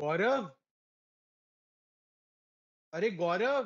गौरव, अरे गौरव,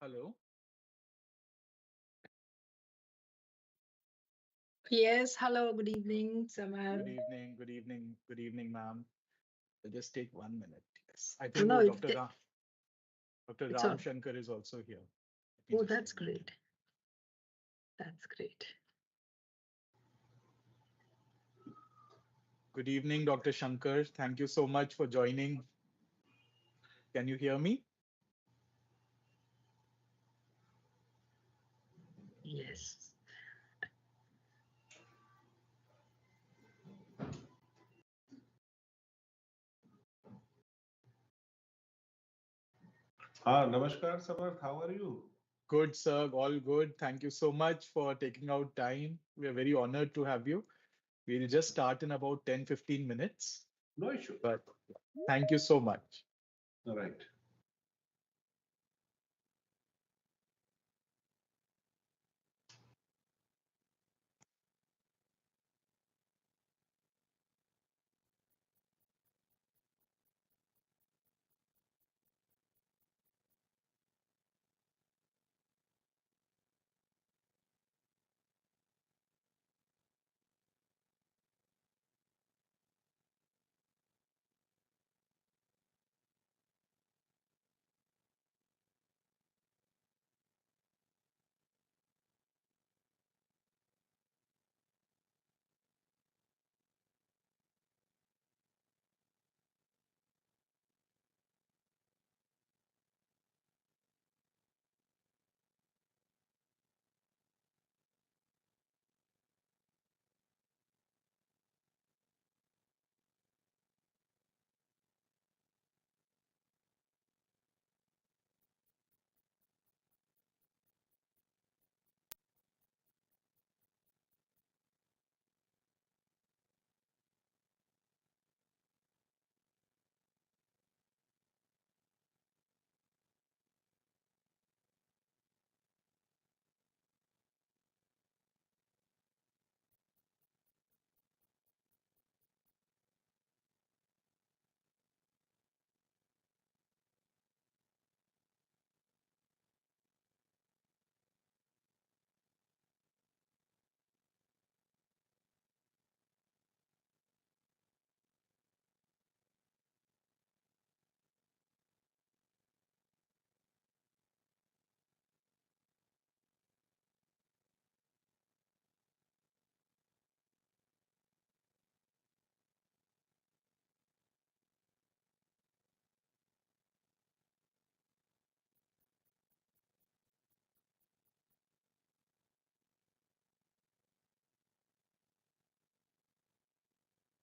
hello, Yes, hello, good evening, Samar. good evening, good evening, good evening, ma'am. I'll just take 1 minute. Yes, I think No, Dr. Dr. it's Ram all. Shankar is also here. Let me Oh, just that's bring him. great. That's great. Good evening, Dr. Shankar. Thank you so much for joining. Can you hear me? Yes. Namaskar, Samarth. How are you? Good, sir. All good. Thank you so much for taking out time. We are very honored to have you. We'll just start in about 10-15 minutes. No issue. But thank you so much. All right.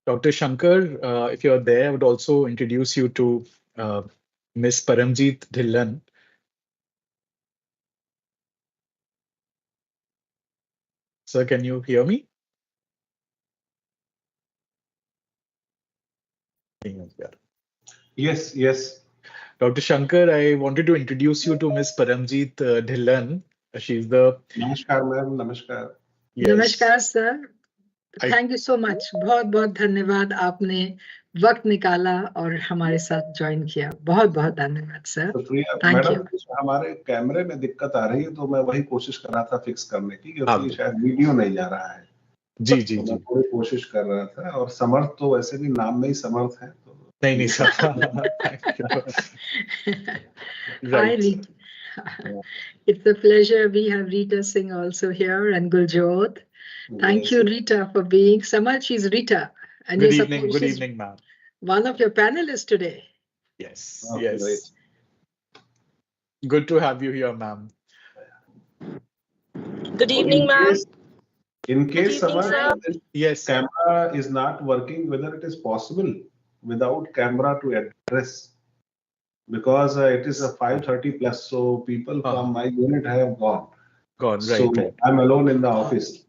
Dr. Shankar, if you're there, I would also introduce you to Miss Paramjeet Dhillon. Sir, can you hear me? Yes, yes. Dr. Shankar, I wanted to introduce you to Miss Paramjeet Dhillon. She's the Namaskar, ma'am. Namaskar. yes. नमस्कार sir, thank you so much. बहुत बहुत धन्यवाद, आपने वक्त निकाला और हमारे साथ ज्वाइन किया. बहुत बहुत धन्यवाद सर. शुक्रिया Thank मैडम. you. हमारे कैमरे में दिक्कत आ रही है तो मैं वही कोशिश कर रहा था फिक्स करने की, हाँ, क्योंकि शायद वीडियो नहीं जा रहा है. जी जी तो जी. मैं पूरी कोशिश कर रहा था. और समर्थ तो वैसे भी नाम में ही समर्थ है. तो नहीं नहीं sir. Thank you. I Right. re- It's a pleasure. We have Rita Singh also here and Guljot. Thank you, Rita, for being. Samaj, she's Rita. And Good you're evening. Good evening, ma'am. One of your panelists today. Yes. Okay, Yes. great. Good to have you here, ma'am. Good evening, ma'am. In case Good evening, someone sir. Yes. camera is not working, whether it is possible without camera to address, because it is a 5:30 plus, so people from my unit have gone. Gone, So right. I'm alone in the office.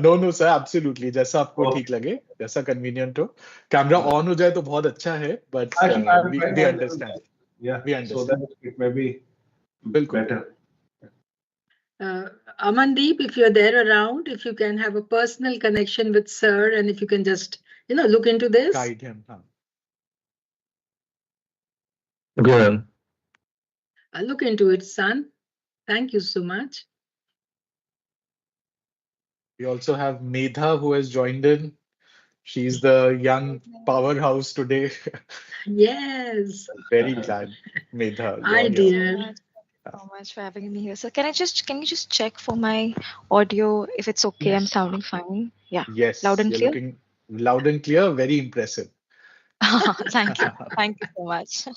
No, sir, absolutely. जैसा आपको ठीक लगे, जैसा convenient हो. Camera on हो जाए तो बहुत अच्छा है, but we understand. Yeah, we understand. so that it may be better. Amandeep, if you're there around, if you can have a personal connection with sir, and if you can just, look into this. Guide him. Go ahead. I'll look into it, son. Thank you so much. We also have Medha who has joined in. She's the young powerhouse today. Yes. Very glad, Medha. Hi, dear. Thank you so much for having me here. So can you just check for my audio if it's okay? Yes. I'm sounding fine. Yeah. Yes. Loud and you're clear? looking loud and clear. Very impressive. Thank you. Thank you so much.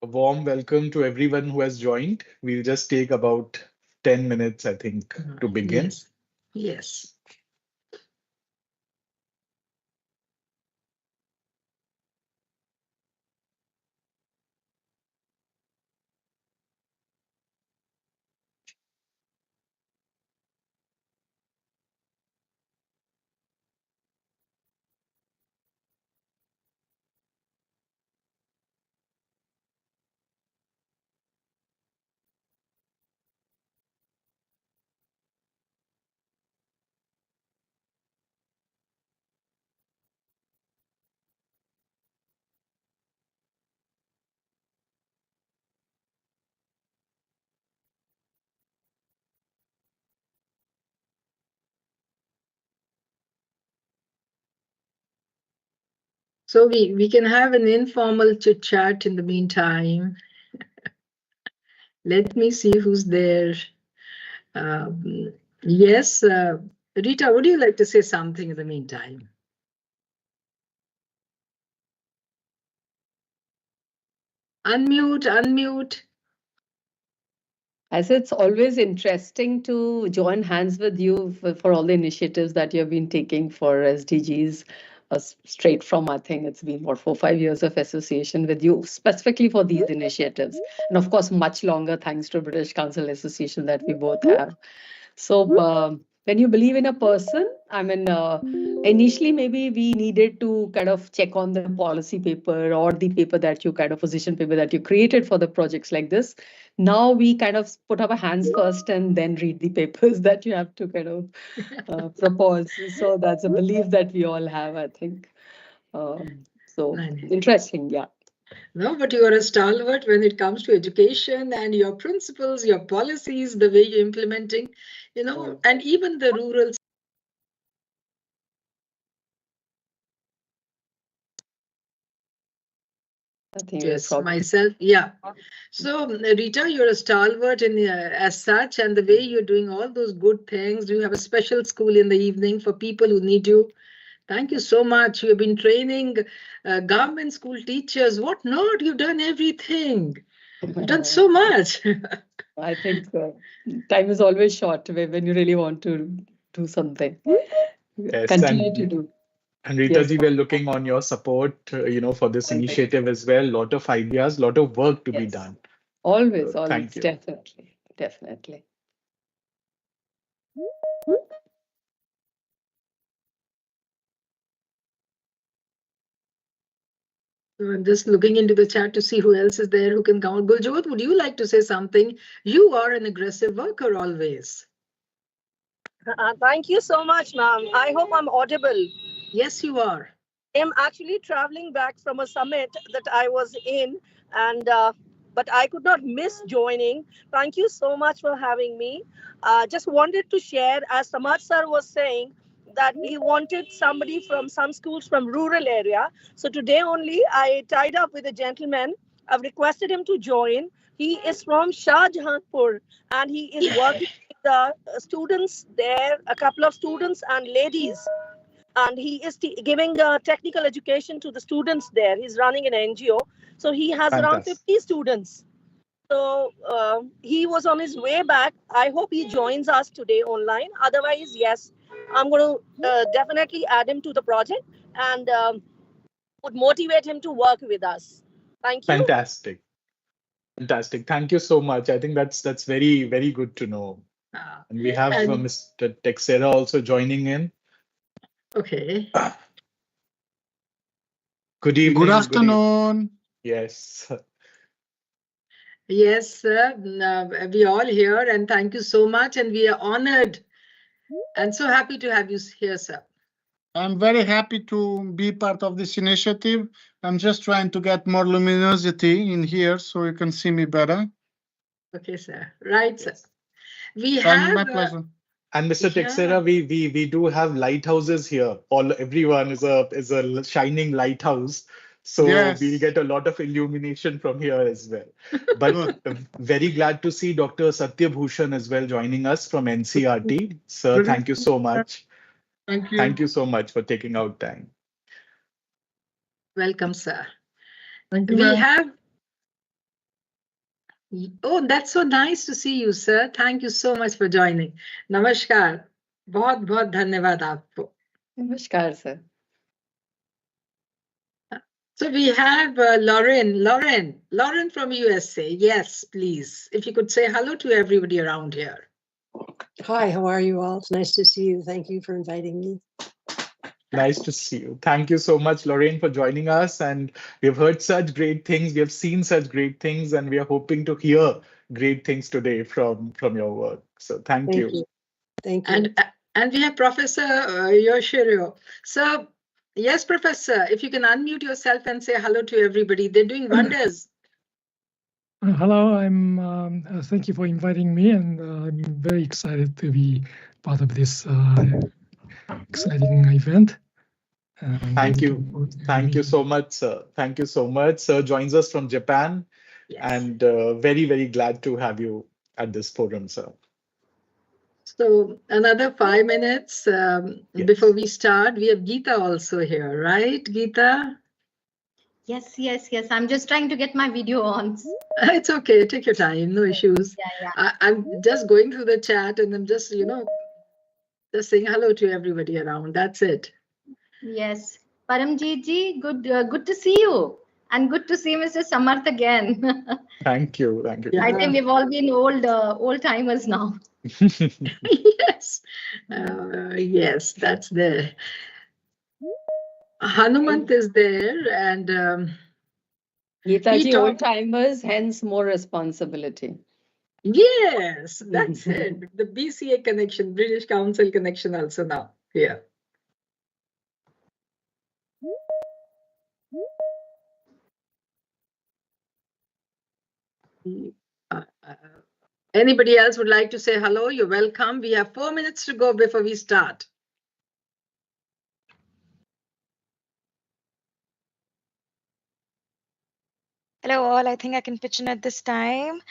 A warm welcome to everyone who has joined. We'll just take about 10 minutes, I think, to begin. Yes. Yes. So we can have an informal chit chat in the meantime. Let me see who's there. Yes, Rita, would you like to say something in the meantime? Unmute. I say it's always interesting to join hands with you for all the initiatives that you've been taking for SDGs. Straight from, I think it's been 4-5 years of association with you, specifically for these initiatives. And of course, much longer thanks to British Council Association that we both have. So when you believe in a person, I mean, initially maybe we needed to kind of check on the policy paper or the paper that you kind of position paper that you created for the projects like this. Now we kind of put our hands first and then read the papers that you have to kind of propose. So that's a belief that we all have, I think. So interesting, yeah. No, but you are a stalwart when it comes to education and your principles, your policies, the way you're implementing, and even the rural. Yes, myself, yeah. So Rita, you're a stalwart in as such, and the way you're doing all those good things. You have a special school in the evening for people who need you. Thank you so much. You've been training government school teachers. What not? You've done everything. You've done so much. I think time is always short when you really want to do something. Yes, continue to do. And Rita ji, we're looking on your support, for this initiative as well. Lot of ideas, lot of work to be done. Always, thank you. Definitely. I'm just looking into the chat to see who else is there who can count. Guljot, would you like to say something? You are an aggressive worker always. Thank you so much, ma'am. I hope I'm audible. Yes, you are. I'm actually traveling back from a summit that I was in, and but I could not miss joining. Thank you so much for having me. Just wanted to share, as Samaj sir was saying, that he wanted somebody from some schools from rural area. So today only I tied up with a gentleman. I've requested him to join. He is from Shah Jahanpur and he is working with the students there, a couple of students and ladies. And he is giving technical education to the students there. He's running an NGO. So he has around 50 students. So he was on his way back. I hope he joins us today online. Otherwise, yes, I'm going to definitely add him to the project and would motivate him to work with us. Thank you. Fantastic. Fantastic. Thank you so much. I think that's very, very good to know. And we have Mr. Texera also joining in. Okay. Good evening. Good afternoon. Yes. Yes, sir. We all here, and thank you so much. And we are honored and so happy to have you here, sir. I'm very happy to be part of this initiative. I'm just trying to get more luminosity in here so you can see me better. Okay, sir. Right, sir. We My pleasure. And Mr. Texera, we do have lighthouses here. Everyone is a shining lighthouse. So we'll get a lot of illumination from here as well. But very glad to see Dr. Satya Bhushan as well joining us from NCRT. Sir, thank you so much. Thank you. Thank you so much for taking out time. Welcome, sir. Thank you. We have. Oh, that's so nice to see you, sir. Thank you so much for joining. Namaskar. बहुत बहुत धन्यवाद आपको. Namaskar, sir. So we have Lauren from USA. Yes, please. If you could say hello to everybody around here. Hi, how are you all? It's nice to see you. Thank you for inviting me. Nice to see you. Thank you so much, Lorraine, for joining us. And we've heard such great things. We have seen such great things, and we are hoping to hear great things today from your work. So thank you. Thank you. And we have Professor Yoshiro. So, yes, Professor, if you can unmute yourself and say hello to everybody. They're doing wonders. Hello, I'm. Thank you for inviting me, and I'm very excited to be part of this exciting event. Thank you. Thank you so much, sir. Thank you so much. Sir joins us from Japan, and very, very glad to have you at this forum, sir. So another 5 minutes before we start. We have Geeta also here, right, Geeta? Yes. I'm just trying to get my video on. It's okay. Take your time. No issues. Yeah. I'm just going through the chat and I'm just, just saying hello to everybody around. That's it. Yes. Paramjeet ji, good to see you. And good to see Mr. Samarth again. Thank you. Yeah. I think we've all been old timers now. Yes. Yes, that's there. Hanumant is there and Geeta ji, old timers, hence more responsibility. Yes, that's it. The BCA connection, British Council connection also now here. Anybody else would like to say hello? You're welcome. We have 4 minutes to go before we start. Hello all, I think I can pitch in at this time.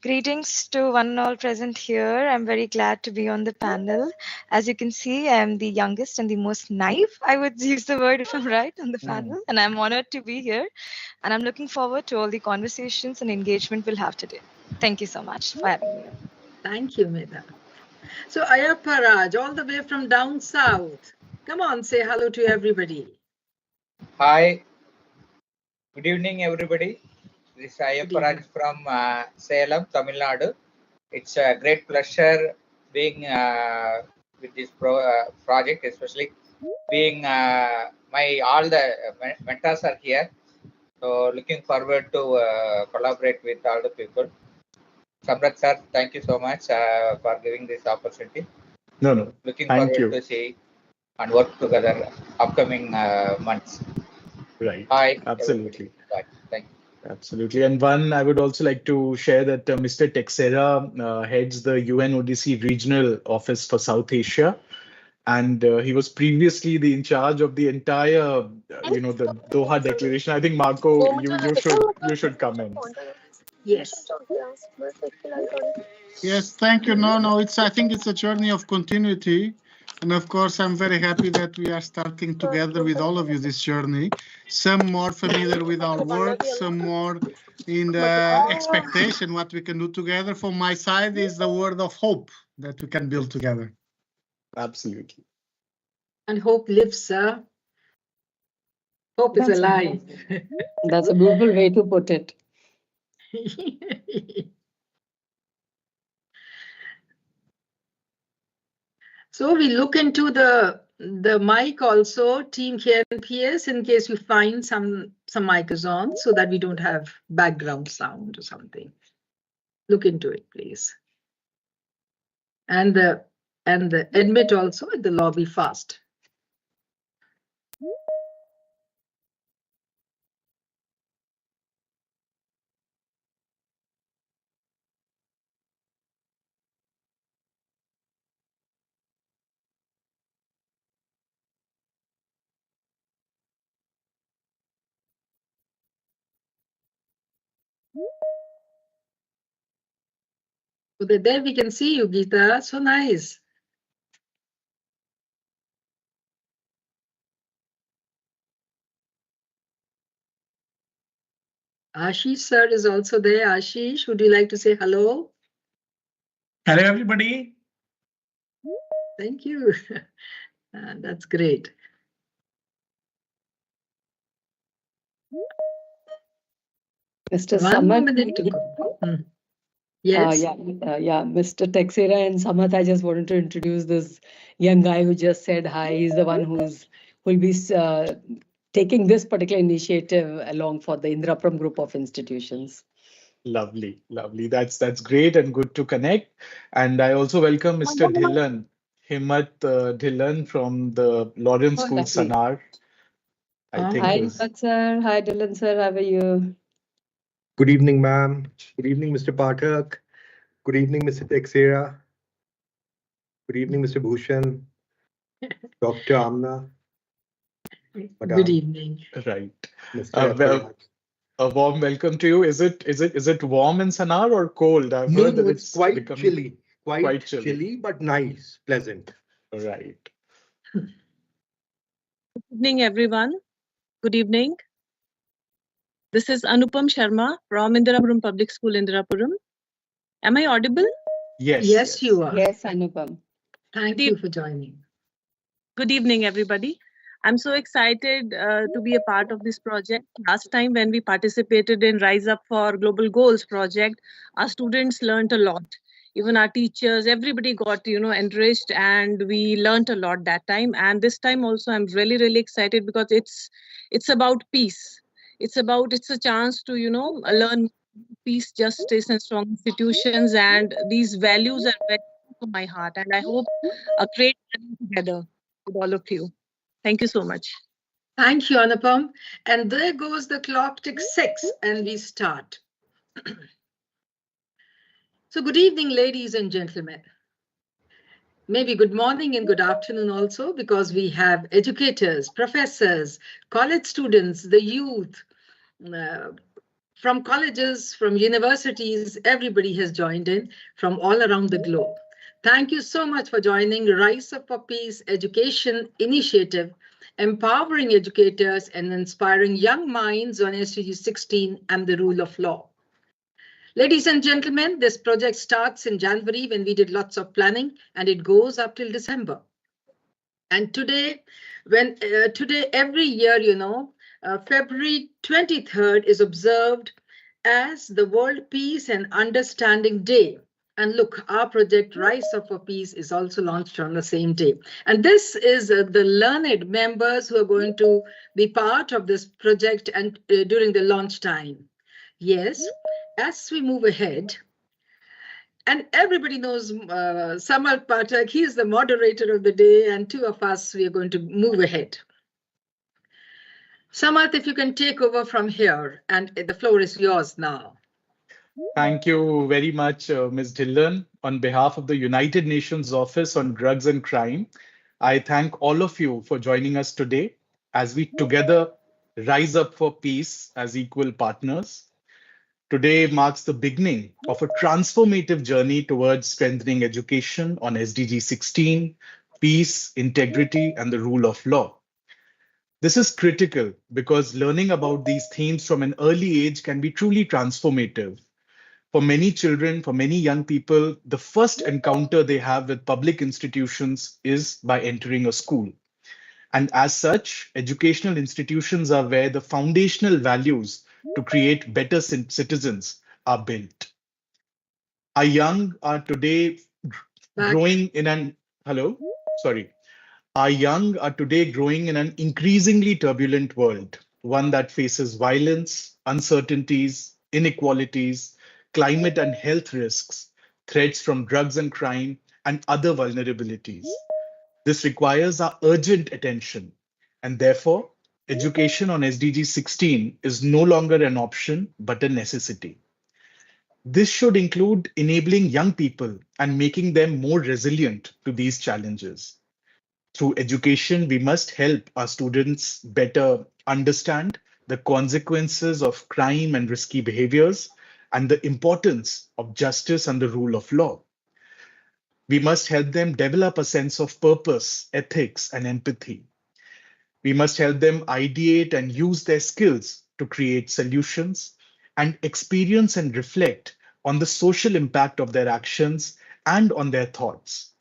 Greetings to one and all present here. I'm very glad to be on the panel. As you can see, I'm the youngest and the most naive, I would use the word if I'm right, on the panel. And I'm honored to be here. And I'm looking forward to all the conversations and engagement we'll have today. Thank you so much for having me. Thank you, Meda. So Ayappa Raj, all the way from down south. Come on, say hello to everybody. Hi. Good evening, everybody. This is Ayappa Raj from Salem, Tamil Nadu. It's a great pleasure being with this project, especially being all the mentors are here. So looking forward to collaborate with all the people. Samrat sir, thank you so much for giving this opportunity. No. Looking forward to see and work together upcoming months. Right. Bye. Absolutely. Bye. Thank you. Absolutely. And one, I would also like to share that Mr. Texera heads the UNODC Regional Office for South Asia. and he was previously the in charge of the entire, the Doha Declaration. I think Marco, you should come in. Yes. Yes, thank you. No, I think it's a journey of continuity. And of course, I'm very happy that we are starting together with all of you this journey. Some more familiar with our work, some more in the expectation what we can do together. From my side is the word of hope that we can build together. Absolutely. And hope lives, sir. Hope is alive. That's a beautiful way to put it. So we look into the mic also, team here in PS, in case you find some mic is on, so that we don't have background sound or something. Look into it, please. And the admit also at the lobby fast. So there we can see you, Geeta. So nice. Ashish sir is also there. Ashish, would you like to say hello? Hello, everybody. Thank you. That's great. Mr. One more Samath. minute to go. Yes. Yeah, Mr. Texera and Samath, I just wanted to introduce this young guy who just said hi. He's the one who will be taking this particular initiative along for the Indrapuram group of institutions. Lovely. That's great and good to connect. And I also welcome Mr. Dhillon, Himmat Dhillon from the Lawrence School, Sanar. Hi, Himmat sir. Hi, Dhillon sir. How are you? Good evening, ma'am. Good evening, Mr. Pathak. Good evening, Mr. Texera. Good evening, Mr. Bhushan. Dr. Amna. Good evening. Right. A warm welcome to you. Is it warm in Sanar or cold? I've heard that it's quite chilly. Quite chilly, but nice, pleasant. Right. Good evening, everyone. Good evening. This is Anupam Sharma from Indirapuram Public School, Indirapuram. Am I audible? Yes, you are. Yes, Anupam. Thank you for joining. Good evening, everybody. I'm so excited to be a part of this project. Last time when we participated in Rise Up for Global Goals project, our students learned a lot. Even our teachers, everybody got, enriched, and we learned a lot that time. And this time also, I'm really, really excited because it's about peace. It's a chance to, learn peace, justice, and strong institutions. And these values are very close to my heart. And I hope a great journey together with all of you. Thank you so much. Thank you, Anupam. And there goes the clock, tick 6, and we start. So good evening, ladies and gentlemen. Maybe good morning and good afternoon also, because we have educators, professors, college students, the youth, from colleges, from universities, everybody has joined in from all around the globe. Thank you so much for joining RiseUp4Peace Education Initiative, empowering educators and inspiring young minds on SDG 16 and the rule of law. Ladies and gentlemen, this project starts in January when we did lots of planning, and it goes up till December. And today, every year, February 23rd is observed as the World Peace and Understanding Day. And look, our project RiseUp4Peace is also launched on the same day. And this is the learned members who are going to be part of this project and during the launch time. Yes, as we move ahead, and everybody knows Samath Pathak, he is the moderator of the day, and two of us, we are going to move ahead. Samath, if you can take over from here, and the floor is yours now. Thank you very much, Ms. Dhillon. On behalf of the United Nations Office on Drugs and Crime, I thank all of you for joining us today as we together rise up for peace as equal partners. Today marks the beginning of a transformative journey towards strengthening education on SDG 16, peace, integrity, and the rule of law. This is critical because learning about these themes from an early age can be truly transformative. For many children, for many young people, the first encounter they have with public institutions is by entering a school. And as such, educational institutions are where the foundational values to create better citizens are built. Our young are today growing in an, hello, sorry. Our young are today growing in an increasingly turbulent world, one that faces violence, uncertainties, inequalities, climate and health risks, threats from drugs and crime, and other vulnerabilities. This requires our urgent attention, and therefore, education on SDG 16 is no longer an option, but a necessity. This should include enabling young people and making them more resilient to these challenges. Through education, we must help our students better understand the consequences of crime and risky behaviors and the importance of justice and the rule of law. We must help them develop a sense of purpose, ethics, and empathy. We must help them ideate and use their skills to create solutions and experience and reflect on the social impact of their actions and on their thoughts.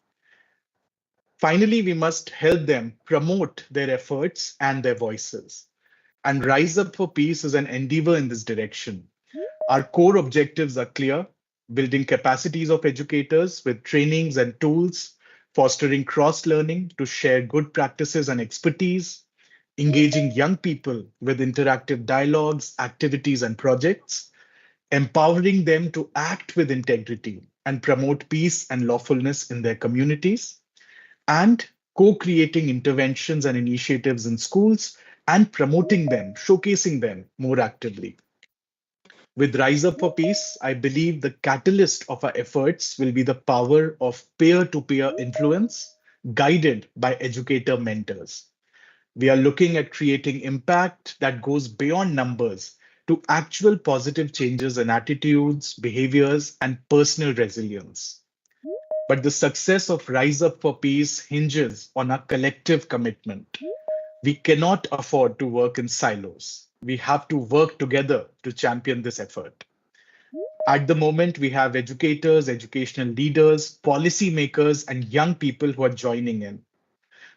Finally, we must help them promote their efforts and their voices. And Rise Up for Peace is an endeavor in this direction. Our core objectives are clear: building capacities of educators with trainings and tools, fostering cross-learning to share good practices and expertise, engaging young people with interactive dialogues, activities, and projects, empowering them to act with integrity and promote peace and lawfulness in their communities, and co-creating interventions and initiatives in schools and promoting them, showcasing them more actively. With Rise Up for Peace, I believe the catalyst of our efforts will be the power of peer-to-peer influence, guided by educator mentors. We are looking at creating impact that goes beyond numbers to actual positive changes in attitudes, behaviors, and personal resilience. But the success of Rise Up for Peace hinges on our collective commitment. We cannot afford to work in silos. We have to work together to champion this effort. At the moment, we have educators, educational leaders, policymakers, and young people who are joining in.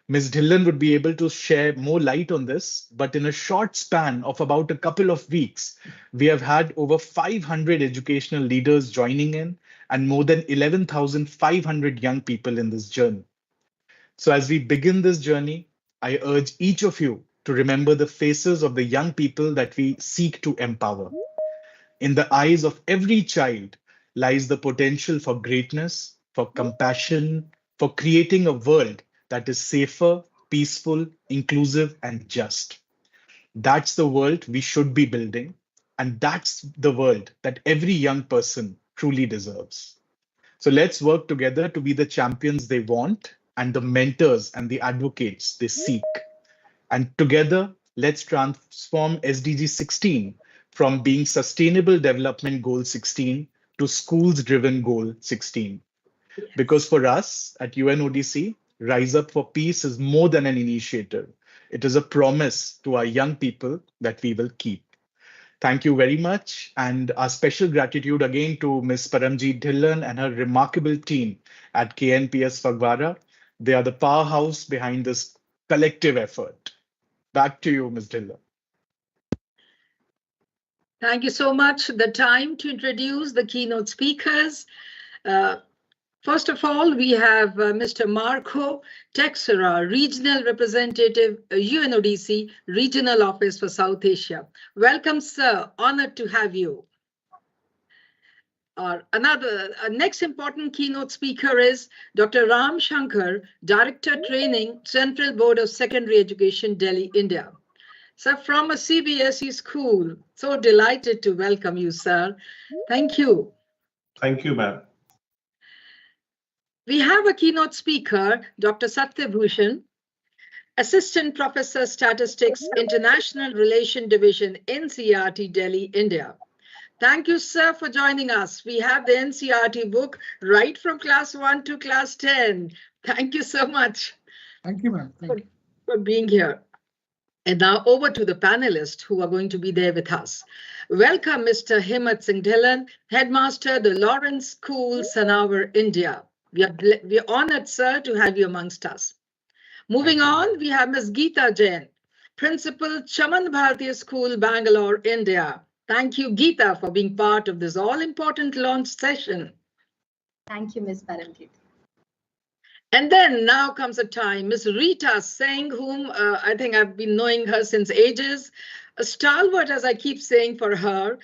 Ms. Dhillon would be able to share more light on this, but in a short span of about a couple of weeks, we have had over 500 educational leaders joining in and more than 11,500 young people in this journey. So as we begin this journey, I urge each of you to remember the faces of the young people that we seek to empower. In the eyes of every child lies the potential for greatness, for compassion, for creating a world that is safer, peaceful, inclusive, and just. That's the world we should be building, and that's the world that every young person truly deserves. So let's work together to be the champions they want and the mentors and the advocates they seek. And together, let's transform SDG 16 from being Sustainable Development Goal 16 to Schools-Driven Goal 16. Because for us at UNODC, Rise Up for Peace is more than an initiative. It is a promise to our young people that we will keep. Thank you very much. And our special gratitude again to Ms. Paramjeet Dhillon and her remarkable team at KNPS Phagwara. They are the powerhouse behind this collective effort. Back to you, Ms. Dhillon. Thank you so much. The time to introduce the keynote speakers. First of all, we have Mr. Marco Texera, Regional Representative, UNODC Regional Office for South Asia. Welcome, sir. Honored to have you. Next important keynote speaker is Dr. Ram Shankar, Director Training, Central Board of Secondary Education, Delhi, India. Sir, from a CBSE school, so delighted to welcome you, sir. Thank you. Thank you, ma'am. We have a keynote speaker, Dr. Satya Bhushan, Assistant Professor Statistics, International Relation Division, NCERT, Delhi, India. Thank you, sir, for joining us. We have the NCERT book right from class 1 to class 10. Thank you so much. Thank you, ma'am. For being here. And now over to the panelists who are going to be there with us. Welcome, Mr. Himmat Singh Dhillon, Headmaster, the Lawrence School, Sanaur, India. We are honored, sir, to have you amongst us. Moving on, we have Ms. Geeta Jain, Principal, Chaman Bharatiya School, Bangalore, India. Thank you, Geeta, for being part of this all-important launch session. Thank you, Ms. Paramjit. And then now comes a time, Ms. Rita Singh, whom I think I've been knowing her since ages. A stalwart, as I keep saying for her.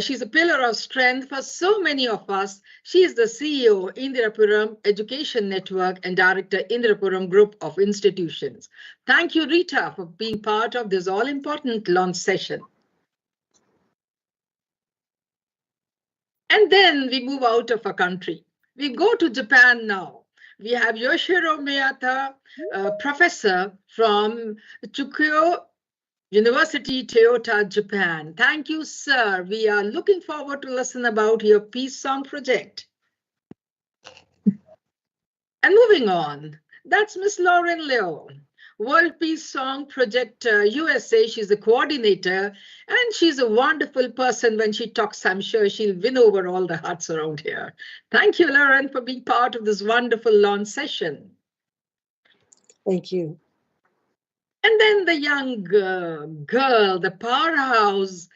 She's a pillar of strength for so many of us. She is the CEO, Indirapuram Education Network, and Director, Indirapuram Group of Institutions. Thank you, Rita, for being part of this all-important launch session. And then we move out of our country. We go to Japan now. We have Yoshiro Miyata, professor from Chukyo University, Toyota, Japan. Thank you, sir. We are looking forward to listen about your peace song project. And moving on, that's Miss Lauren Leo, World Peace Song Project USA. She's the coordinator, and she's a wonderful person. When she talks, I'm sure she'll win over all the hearts around here. Thank you, Lauren, for being part of this wonderful launch session. Thank you. And then the young girl, the powerhouse,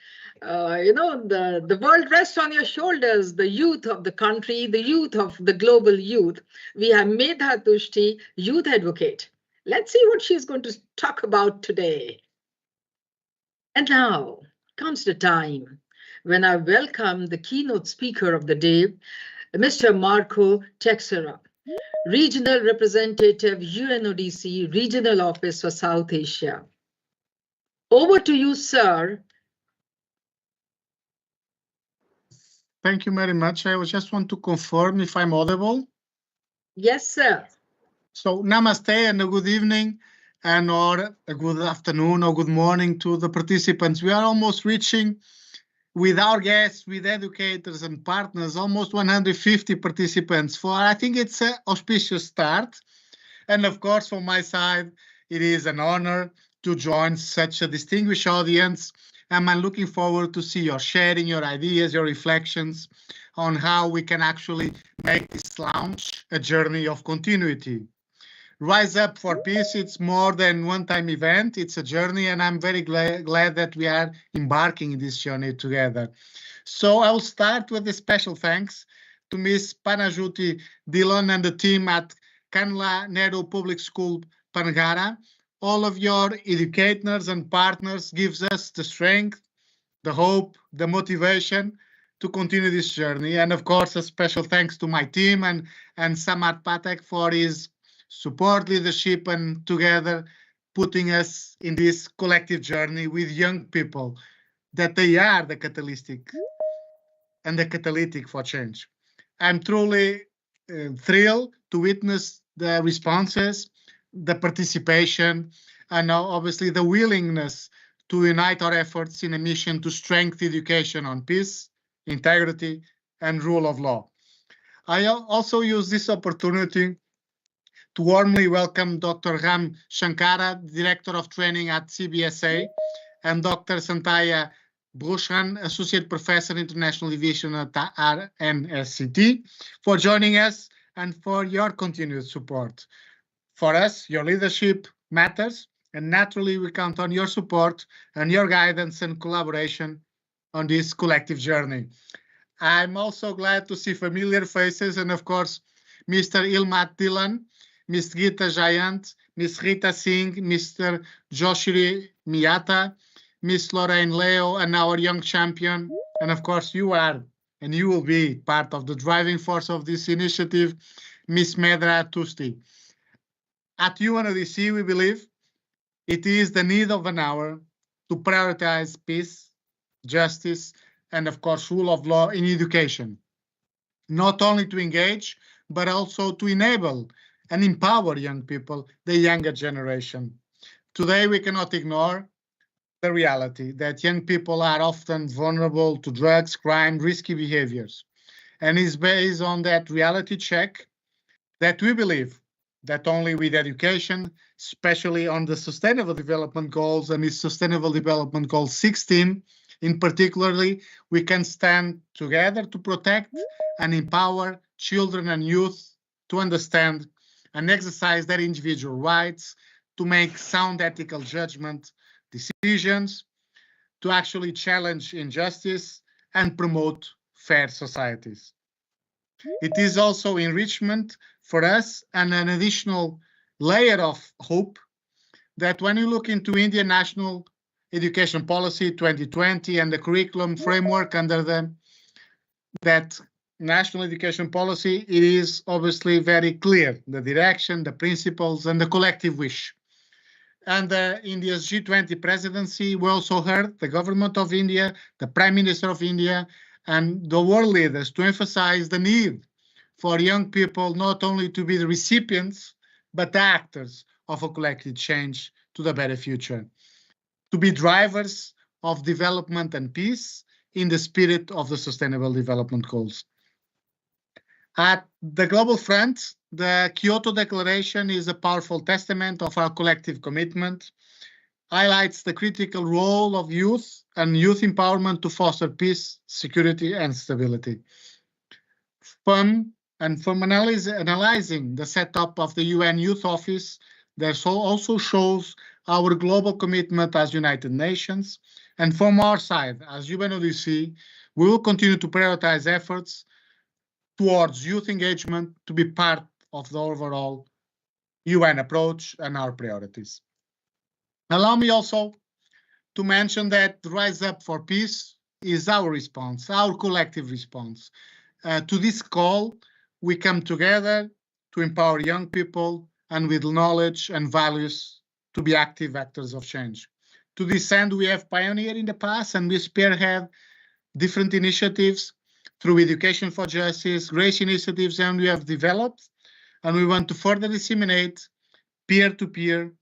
the world rests on your shoulders, the youth of the country, the youth of the global youth. We have Medha Tushti, youth advocate. Let's see what she's going to talk about today. And now comes the time when I welcome the keynote speaker of the day, Mr. Marco Texera, Regional Representative, UNODC, Regional Office for South Asia. Over to you, sir. Thank you very much. I just want to confirm if I'm audible. Yes, sir. So namaste and a good evening and or a good afternoon or good morning to the participants. We are almost reaching, with our guests, with educators and partners, almost 150 participants. I think it's an auspicious start. And of course, from my side, it is an honor to join such a distinguished audience. And I'm looking forward to see your sharing, your ideas, your reflections on how we can actually make this launch a journey of continuity. Rise Up for Peace, it's more than one-time event, it's a journey, and I'm very glad that we are embarking in this journey together. So I'll start with a special thanks to Ms. Panajuti Dhillon and the team at Kanla Nehru Public School, Pangara. All of your educators and partners gives us the strength, the hope, the motivation to continue this journey. And of course, a special thanks to my team and Samarth Pathak for his support, leadership, and together putting us in this collective journey with young people, that they are the catalytic for change. I'm truly thrilled to witness the responses, the participation, and now obviously the willingness to unite our efforts in a mission to strengthen education on peace, integrity, and rule of law. I also use this opportunity to warmly welcome Dr. Ram Shankara, Director of Training at CBSA, and Dr. Santaya Bhushan, Associate Professor, International Division at RNSCT, for joining us and for your continued support. For us, your leadership matters, and naturally we count on your support and your guidance and collaboration on this collective journey. I'm also glad to see familiar faces, and of course, Mr. Himmat Dhillon, Ms. Geeta Jain, Ms. Rita Singh, Mr. Yoshiro Miyata, Ms. Lauren Leo, and our young champion. And of course, you are, and you will be part of the driving force of this initiative, Ms. Medha Tushti. At UNODC, we believe it is the need of an hour to prioritize peace, justice, and of course, rule of law in education. Not only to engage but also to enable and empower young people, the younger generation. Today, we cannot ignore the reality that young people are often vulnerable to drugs, crime, risky behaviors. And it's based on that reality check that we believe that only with education, especially on the Sustainable Development Goals and its Sustainable Development Goal 16, in particularly, we can stand together to protect and empower children and youth to understand and exercise their individual rights, to make sound ethical judgment decisions, to actually challenge injustice and promote fair societies. It is also enrichment for us and an additional layer of hope that when you look into Indian National Education Policy 2020 and the curriculum framework under that National Education Policy, it is obviously very clear, the direction, the principles, and the collective wish. And India's G20 presidency, we also heard the government of India, the Prime Minister of India, and the world leaders to emphasize the need for young people not only to be the recipients, but the actors of a collective change to the better future, to be drivers of development and peace in the spirit of the Sustainable Development Goals. At the global front, the Kyoto Declaration is a powerful testament of our collective commitment, highlights the critical role of youth and youth empowerment to foster peace, security, and stability. From analyzing the setup of the UN Youth Office, that also shows our global commitment as United Nations. And from our side, as UNODC, we will continue to prioritize efforts towards youth engagement to be part of the overall UN approach and our priorities. Allow me also to mention that RiseUp4Peace is our response, our collective response. To this call, we come together to empower young people and with knowledge and values to be active actors of change. To this end, we have pioneered in the past and we spearhead different initiatives through Education for Justice, Grace initiatives, and we have developed, and we want to further disseminate peer-to-peer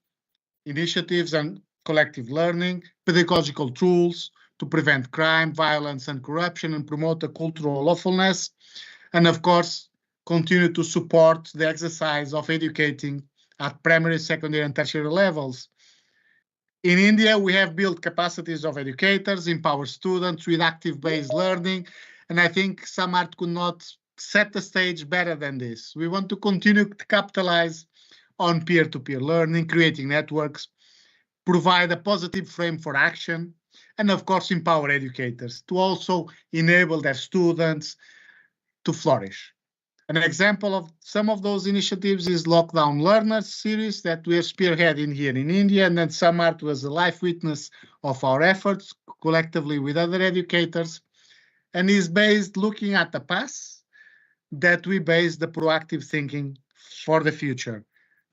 initiatives and collective learning, pedagogical tools to prevent crime, violence, and corruption, and promote a cultural lawfulness, and of course, continue to support the exercise of educating at primary, secondary, and tertiary levels. In India, we have built capacities of educators, empower students with active-based learning, and I think Samart could not set the stage better than this. We want to continue to capitalize on peer-to-peer learning, creating networks, provide a positive frame for action, and of course, empower educators to also enable their students to flourish. An example of some of those initiatives is Lockdown Learners series that we are spearheading here in India, and then Samart was a live witness of our efforts collectively with other educators, and is based looking at the past that we base the proactive thinking for the future.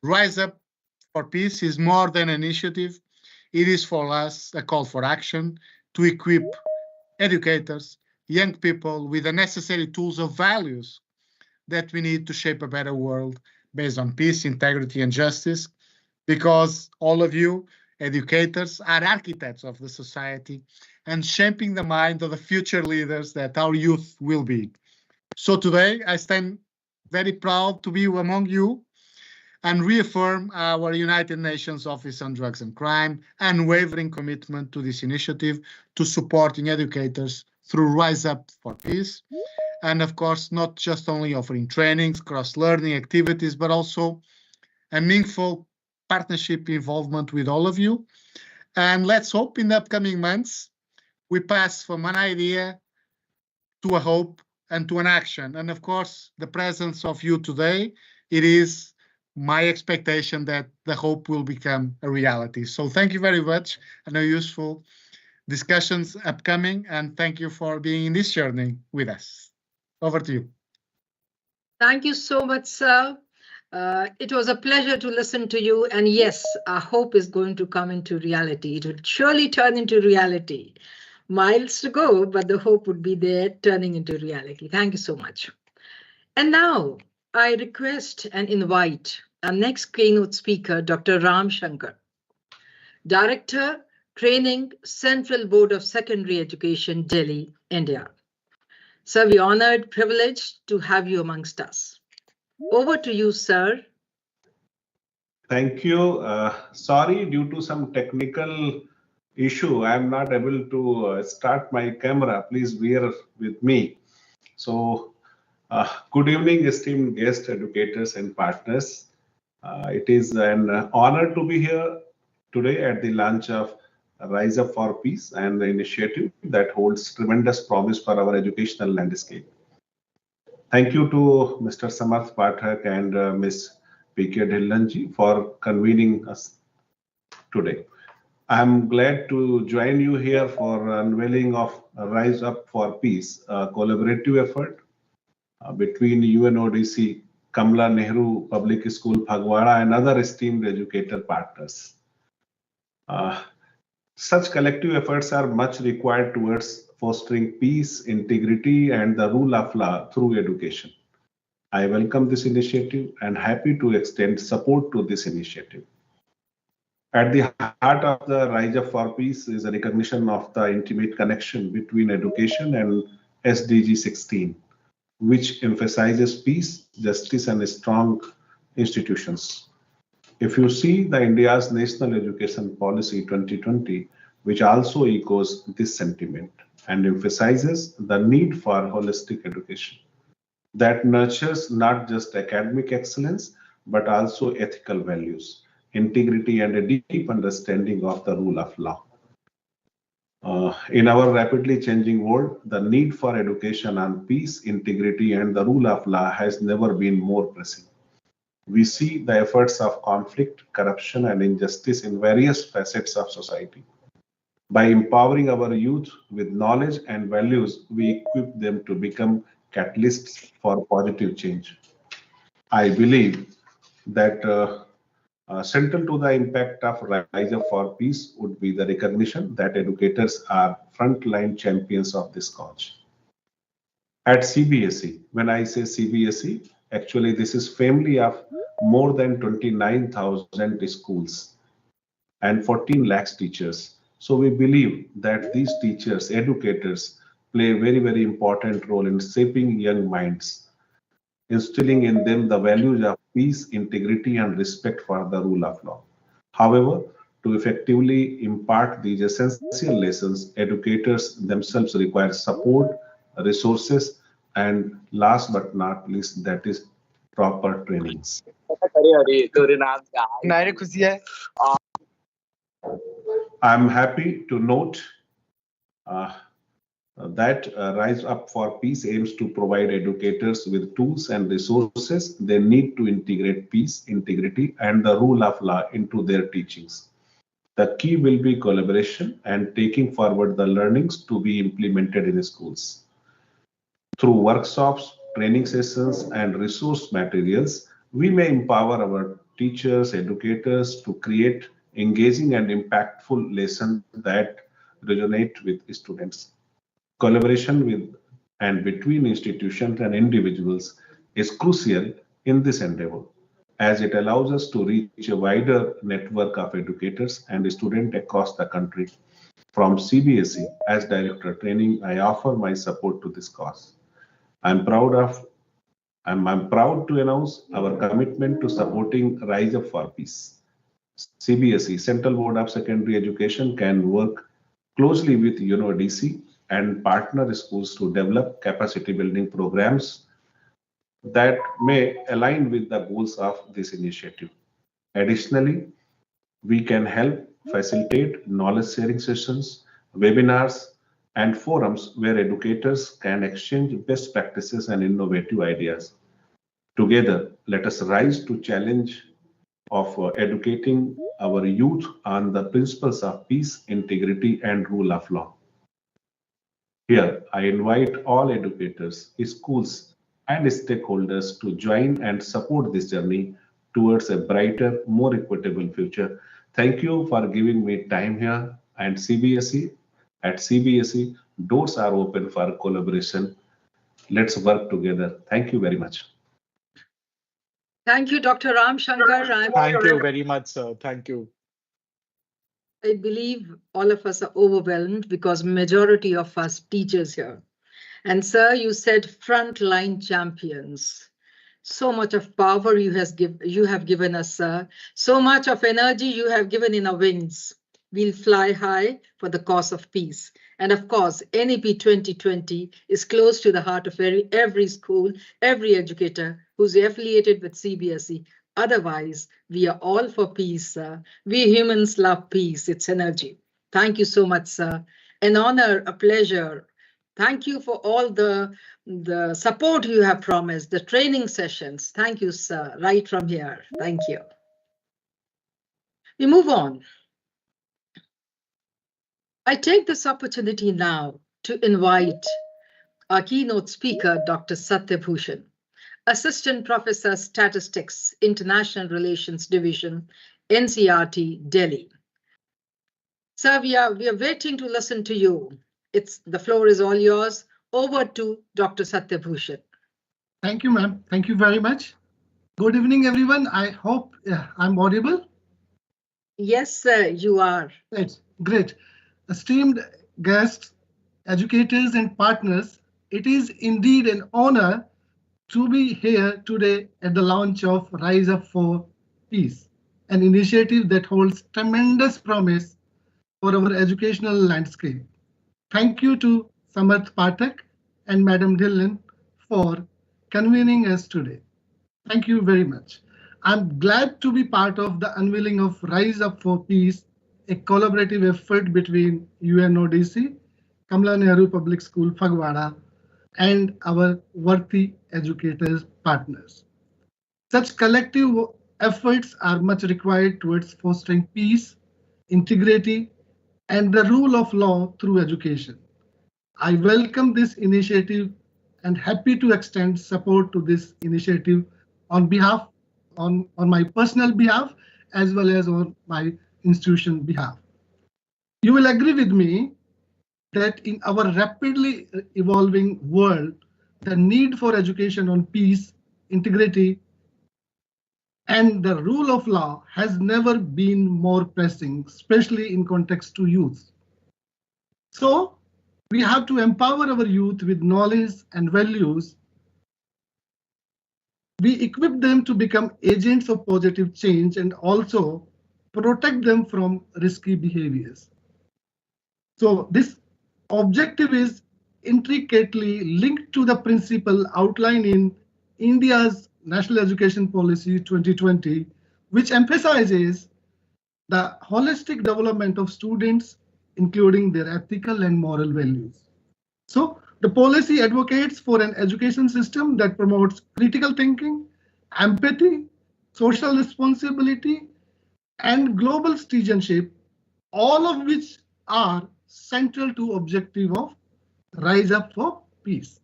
RiseUp4Peace is more than an initiative. It is for us a call for action to equip educators, young people with the necessary tools of values that we need to shape a better world based on peace, integrity, and justice, because all of you, educators, are architects of the society and shaping the mind of the future leaders that our youth will be. So today, I stand very proud to be among you and reaffirm our United Nations Office on Drugs and Crime unwavering commitment to this initiative to supporting educators through RiseUp4Peace. And of course, not just only offering trainings, cross-learning activities, but also a meaningful partnership involvement with all of you. And let's hope in the upcoming months, we pass from an idea to a hope and to an action. And of course, the presence of you today, it is my expectation that the hope will become a reality. So thank you very much, and a useful discussions upcoming, and thank you for being in this journey with us. Over to you. Thank you so much, sir. It was a pleasure to listen to you. And yes, our hope is going to come into reality. It will surely turn into reality. Miles to go, but the hope would be there turning into reality. Thank you so much. And now I request and invite our next keynote speaker, Dr. Ram Shankar, Director, Training, Central Board of Secondary Education, Delhi, India. Sir, we're honored, privileged to have you amongst us. Over to you, sir. Thank you. Sorry, due to some technical issue, I am not able to start my camera. Please bear with me. So, good evening, esteemed guests, educators, and partners. It is an honor to be here today at the launch of RiseUp4Peace, an initiative that holds tremendous promise for our educational landscape. Thank you to Mr. Samarth Pathak and Ms. P.K. Dhillanji for convening us today. I'm glad to join you here for unveiling of RiseUp4Peace, a collaborative effort between UNODC, Kamala Nehru Public School, Phagwara, and other esteemed educator partners. Such collective efforts are much required towards fostering peace, integrity, and the rule of law through education. I welcome this initiative and happy to extend support to this initiative. At the heart of the RiseUp4Peace is a recognition of the intimate connection between education and SDG 16, which emphasizes peace, justice, and strong institutions. If you see the India's National Education Policy 2020, which also echoes this sentiment and emphasizes the need for holistic education that nurtures not just academic excellence, but also ethical values, integrity, and a deep understanding of the rule of law. In our rapidly changing world, the need for education on peace, integrity, and the rule of law has never been more pressing. We see the efforts of conflict, corruption, and injustice in various facets of society. By empowering our youth with knowledge and values, we equip them to become catalysts for positive change. I believe that central to the impact of RiseUp4Peace would be the recognition that educators are frontline champions of this cause. At CBSE, when I say CBSE, actually this is family of more than 29,000 schools and 14 lakhs teachers. So we believe that these teachers, educators, play a very, very important role in shaping young minds, instilling in them the values of peace, integrity, and respect for the rule of law. However, to effectively impart these essential lessons, educators themselves require support, resources, and last but not least, that is proper trainings. I'm happy to note that RiseUp4Peace aims to provide educators with tools and resources they need to integrate peace, integrity, and the rule of law into their teachings. The key will be collaboration and taking forward the learnings to be implemented in schools. Through workshops, training sessions, and resource materials, we may empower our teachers, educators to create engaging and impactful lessons that resonate with students. Collaboration with and between institutions and individuals is crucial in this endeavor, as it allows us to reach a wider network of educators and students across the country. From CBSE, as Director Training, I offer my support to this cause. I'm proud to announce our commitment to supporting RiseUp4Peace. CBSE, Central Board of Secondary Education, can work closely with UNODC and partner schools to develop capacity building programs that may align with the goals of this initiative. Additionally, we can help facilitate knowledge sharing sessions, webinars, and forums where educators can exchange best practices and innovative ideas. Together, let us rise to challenge of educating our youth on the principles of peace, integrity, and rule of law. Here, I invite all educators, schools, and stakeholders to join and support this journey towards a brighter, more equitable future. Thank you for giving me time here. And at CBSE, doors are open for collaboration. Let's work together. Thank you very much. Thank you, Dr. Ram Shankar. Thank you very much, sir. Thank you. I believe all of us are overwhelmed because majority of us teachers here. And sir, you said frontline champions. So much of power you have given us, sir. So much of energy you have given in our wings. We'll fly high for the cause of peace. And of course, NEP 2020 is close to the heart of every school, every educator who's affiliated with CBSE. Otherwise, we are all for peace, sir. We humans love peace, its energy. Thank you so much, sir. An honor, a pleasure. Thank you for all the support you have promised, the training sessions. Thank you, sir, right from here. Thank you. We move on. I take this opportunity now to invite our keynote speaker, Dr. Satyabhushan, Assistant Professor, Statistics, International Relations Division, NCERT, Delhi. Sir, we are waiting to listen to you. The floor is all yours. Over to Dr. Satyabhushan. Thank you, ma'am. Thank you very much. Good evening, everyone. I hope I'm audible. Yes, sir, you are. Great. Esteemed guests, educators, and partners, it is indeed an honor to be here today at the launch of Rise Up for Peace, an initiative that holds tremendous promise for our educational landscape. Thank you to Samarth Pathak and Madam Dhillon for convening us today. Thank you very much. I'm glad to be part of the unveiling of Rise Up for Peace, a collaborative effort between UNODC, Kamala Nehru Public School, Phagwara, and our worthy educators partners. Such collective efforts are much required towards fostering peace, integrity, and the rule of law through education. I welcome this initiative and happy to extend support to this initiative on my personal behalf as well as on my institution behalf. You will agree with me that in our rapidly evolving world, the need for education on peace, integrity, and the rule of law has never been more pressing, especially in context to youth. So we have to empower our youth with knowledge and values. We equip them to become agents of positive change and also protect them from risky behaviors. So this objective is intricately linked to the principle outlined in India's National Education Policy 2020, which emphasizes the holistic development of students, including their ethical and moral values. So the policy advocates for an education system that promotes critical thinking, empathy, social responsibility, and global citizenship, all of which are central to objective of Rise Up for Peace.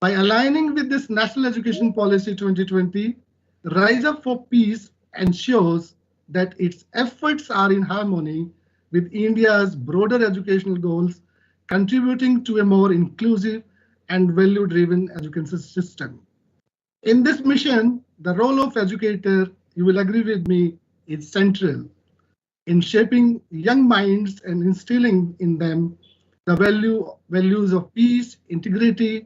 By aligning with this National Education Policy 2020, Rise Up for Peace ensures that its efforts are in harmony with India's broader educational goals, contributing to a more inclusive and value-driven education system. In this mission, the role of educator, you will agree with me, is central in shaping young minds and instilling in them the values of peace, integrity,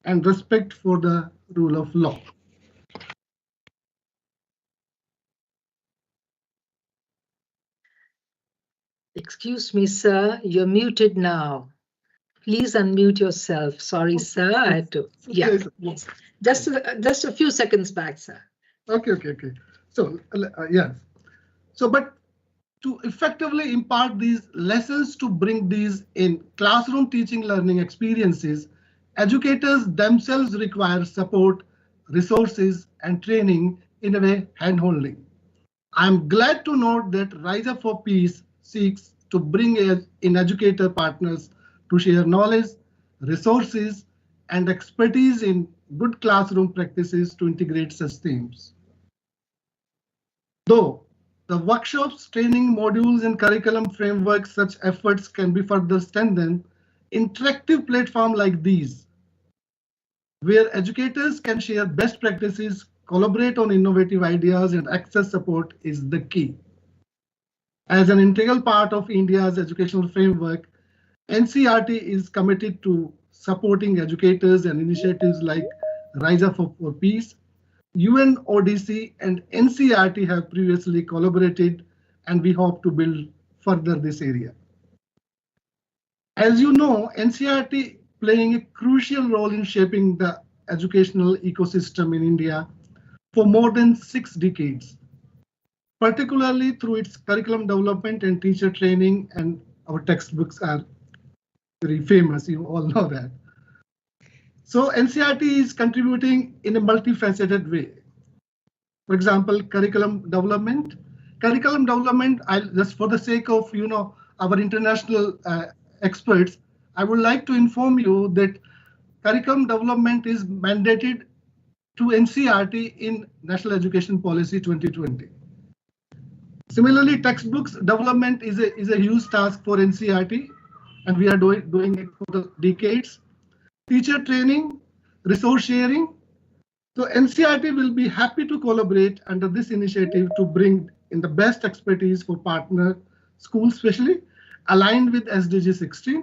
and respect for the rule of law. Excuse me, sir, you're muted now. Please unmute yourself. Sorry, sir, I had to. Yeah, just a few seconds back, sir. Okay. So, yes. So, but to effectively impart these lessons, to bring these in classroom teaching learning experiences, educators themselves require support, resources, and training, in a way, hand-holding. I'm glad to note that Rise Up for Peace seeks to bring in educator partners to share knowledge, resources, and expertise in good classroom practices to integrate such themes. Though the workshops, training modules, and curriculum frameworks, such efforts can be further strengthened, interactive platforms like these, where educators can share best practices, collaborate on innovative ideas, and access support is the key. As an integral part of India's educational framework, NCERT is committed to supporting educators and initiatives like RiseUp4Peace. UNODC and NCERT have previously collaborated, and we hope to build further this area. As you know, NCERT playing a crucial role in shaping the educational ecosystem in India for more than 6 decades, particularly through its curriculum development and teacher training, and our textbooks are very famous, you all know that. So NCERT is contributing in a multifaceted way. For example, curriculum development. Curriculum development, just for the sake of our international experts, I would like to inform you that curriculum development is mandated to NCERT in National Education Policy 2020. Similarly, textbooks development is a huge task for NCERT, and we are doing it for the decades. Teacher training, resource sharing. So NCERT will be happy to collaborate under this initiative to bring in the best expertise for partner schools, especially aligned with SDG 16.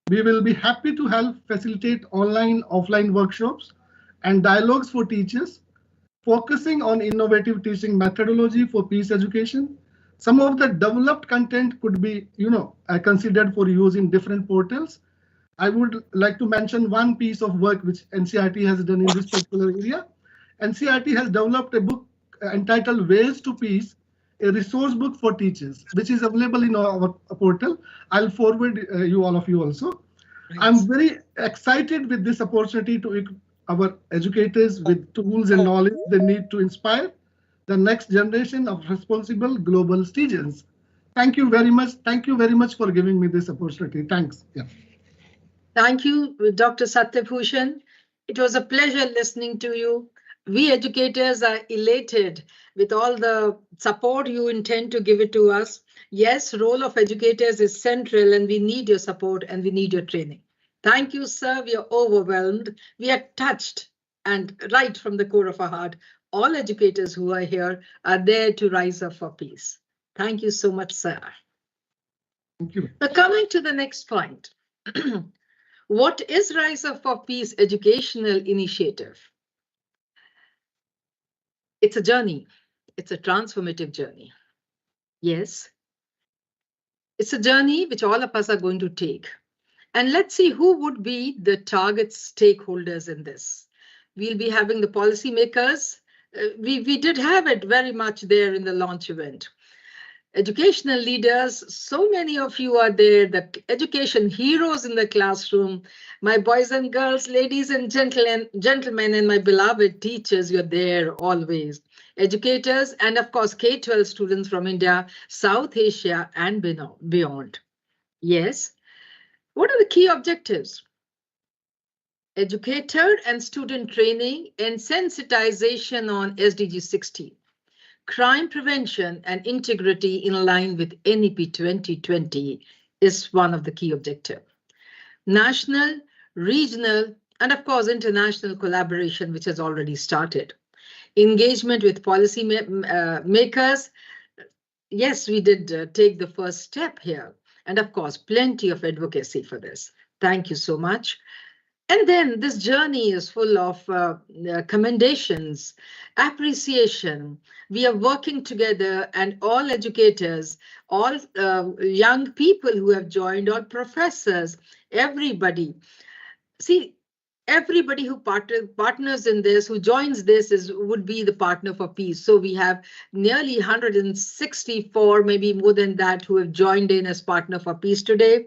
We will be happy to help facilitate online, offline workshops and dialogues for teachers, focusing on innovative teaching methodology for peace education. Some of the developed content could be, considered for use in different portals. I would like to mention one piece of work which NCERT has done in this particular area. NCERT has developed a book entitled Ways to Peace, a resource book for teachers, which is available in our portal. I'll forward all of you also. Right. I'm very excited with this opportunity to equip our educators with tools and knowledge they need to inspire the next generation of responsible global citizens. Thank you very much. Thank you very much for giving me this opportunity. Thanks. Yeah. Thank you, Dr. Satyabhushan. It was a pleasure listening to you. We educators are elated with all the support you intend to give it to us. Yes, role of educators is central, and we need your support and we need your training. Thank you, sir. We are overwhelmed. We are touched, and right from the core of our heart, all educators who are here are there to rise up for peace. Thank you so much, sir. Thank you. Now, coming to the next point. What is Rise Up for Peace educational initiative? It's a journey. It's a transformative journey. Yes. It's a journey which all of us are going to take. And let's see who would be the target stakeholders in this. We'll be having the policymakers. We did have it very much there in the launch event. Educational leaders, so many of you are there, the education heroes in the classroom, my boys and girls, ladies and gentlemen, and my beloved teachers, you're there always. Educators, and of course, K-12 students from India, South Asia, and beyond. Yes. What are the key objectives? Educator and student training and sensitization on SDG 16. Crime prevention and integrity in line with NEP 2020 is one of the key objectives. National, regional, and of course, international collaboration, which has already started. Engagement with policy makers. Yes, we did take the first step here. And of course, plenty of advocacy for this. Thank you so much. And then this journey is full of commendations, appreciation. We are working together, and all educators, all young people who have joined, all professors, everybody. See, everybody who partners in this, who joins this, would be the partner for peace. So we have nearly 164, maybe more than that, who have joined in as partner for peace today.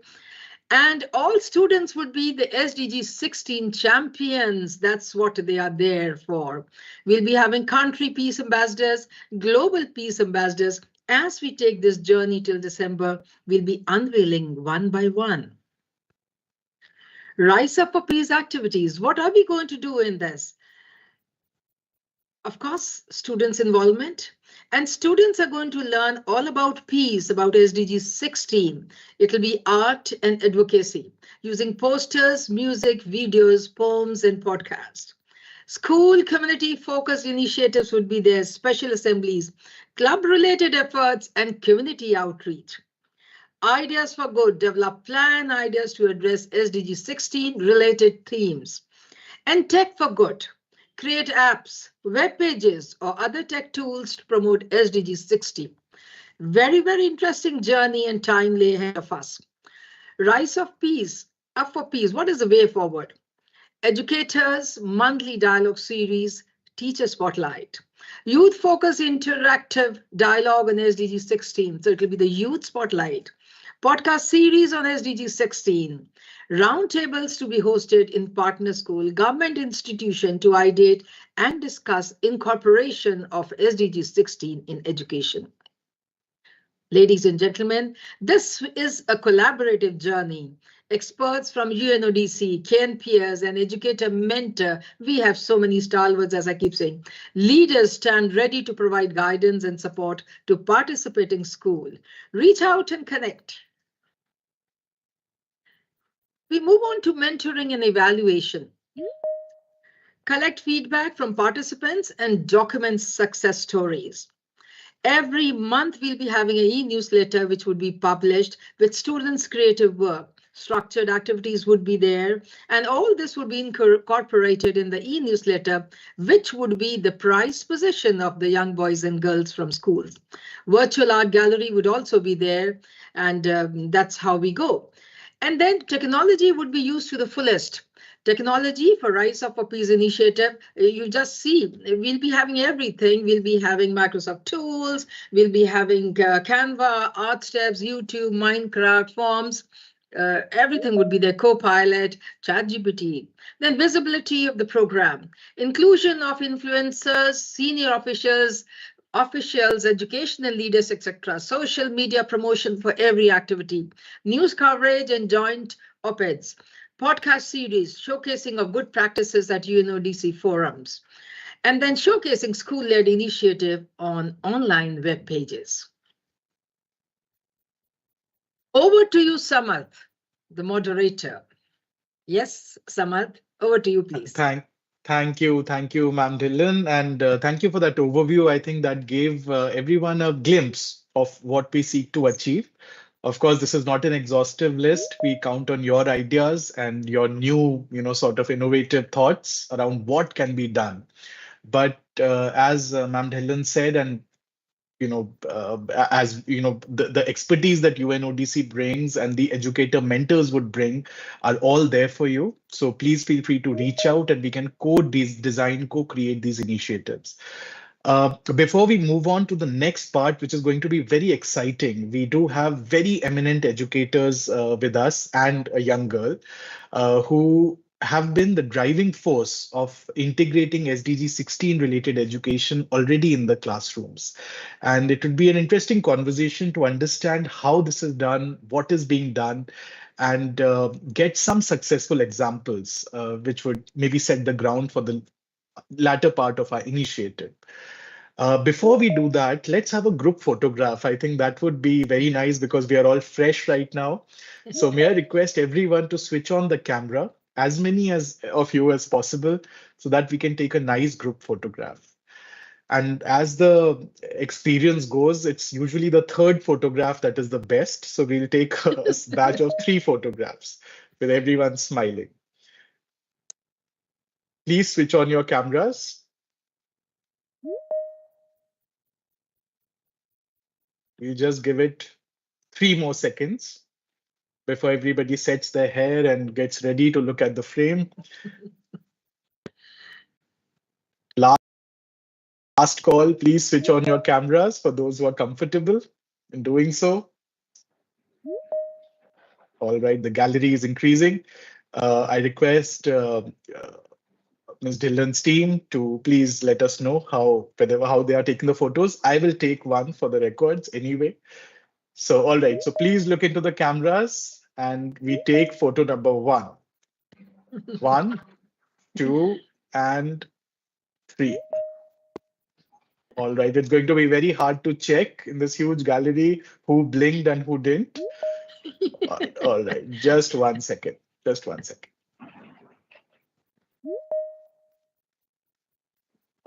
And all students would be the SDG 16 champions. That's what they are there for. We'll be having country peace ambassadors, global peace ambassadors. As we take this journey till December, we'll be unveiling one by one. Rise Up for Peace activities. What are we going to do in this? Of course, students' involvement. And students are going to learn all about peace, about SDG 16. It'll be art and advocacy, using posters, music, videos, poems, and podcasts. School community-focused initiatives would be there, special assemblies, club-related efforts, and community outreach. Ideas for Good, develop plan ideas to address SDG 16 related themes. And Tech for Good, create apps, web pages, or other tech tools to promote SDG 16. Very, very interesting journey and time lay ahead of us. Rise of Peace, Up for Peace, what is the way forward? Educators, monthly dialogue series, teacher spotlight. Youth focus interactive dialogue on SDG 16. So it will be the youth spotlight. Podcast series on SDG 16. Roundtables to be hosted in partner school, government institution to ideate and discuss incorporation of SDG 16 in education. Ladies and gentlemen, this is a collaborative journey. Experts from UNODC, KNPS, and educator mentor, we have so many stalwarts, as I keep saying. Leaders stand ready to provide guidance and support to participating school. Reach out and connect. We move on to mentoring and evaluation. Collect feedback from participants and document success stories. Every month, we'll be having an e-newsletter which would be published with students' creative work. Structured activities would be there, and all this would be incorporated in the e-newsletter, which would be the prized possession of the young boys and girls from schools. Virtual art gallery would also be there, and that's how we go. And then technology would be used to the fullest. Technology for RiseUp4Peace initiative, you just see, we'll be having everything. We'll be having Microsoft tools, we'll be having Canva, ArtSteps, YouTube, Minecraft, Forms, everything would be there, Copilot, ChatGPT. Then visibility of the program, inclusion of influencers, senior officials, educational leaders, etc. Social media promotion for every activity, news coverage and joint op-eds. Podcast series showcasing of good practices at UNODC forums, and then showcasing school-led initiative on online web pages. Over to you, Samarth, the moderator. Yes, Samarth, over to you, please. Thank you, Ma'am Dhillon, and thank you for that overview. I think that gave everyone a glimpse of what we seek to achieve. Of course, this is not an exhaustive list. We count on your ideas and your new, sort of innovative thoughts around what can be done. But as Ma'am Dhillon said, and the expertise that UNODC brings and the educator mentors would bring are all there for you. So please feel free to reach out, and we can co-design, co-create these initiatives. Before we move on to the next part, which is going to be very exciting, we do have very eminent educators with us and a young girl who have been the driving force of integrating SDG 16 related education already in the classrooms. And it would be an interesting conversation to understand how this is done, what is being done, and get some successful examples, which would maybe set the ground for the latter part of our initiative. Before we do that, let's have a group photograph. I think that would be very nice because we are all fresh right now. So may I request everyone to switch on the camera, as many of you as possible, so that we can take a nice group photograph. And as the experience goes, it's usually the third photograph that is the best. So we'll take a batch of 3 photographs with everyone smiling. Please switch on your cameras. We'll just give it 3 more seconds before everybody sets their hair and gets ready to look at the frame. Last call, please switch on your cameras for those who are comfortable in doing so. All right, the gallery is increasing. I request Ms. Dhillon's team to please let us know how they are taking the photos. I will take one for the records anyway. So, all right, so please look into the cameras and we take photo number 1. 1, 2, and 3. All right, it's going to be very hard to check in this huge gallery who blinked and who didn't. All right, just 1 second. Just 1 second.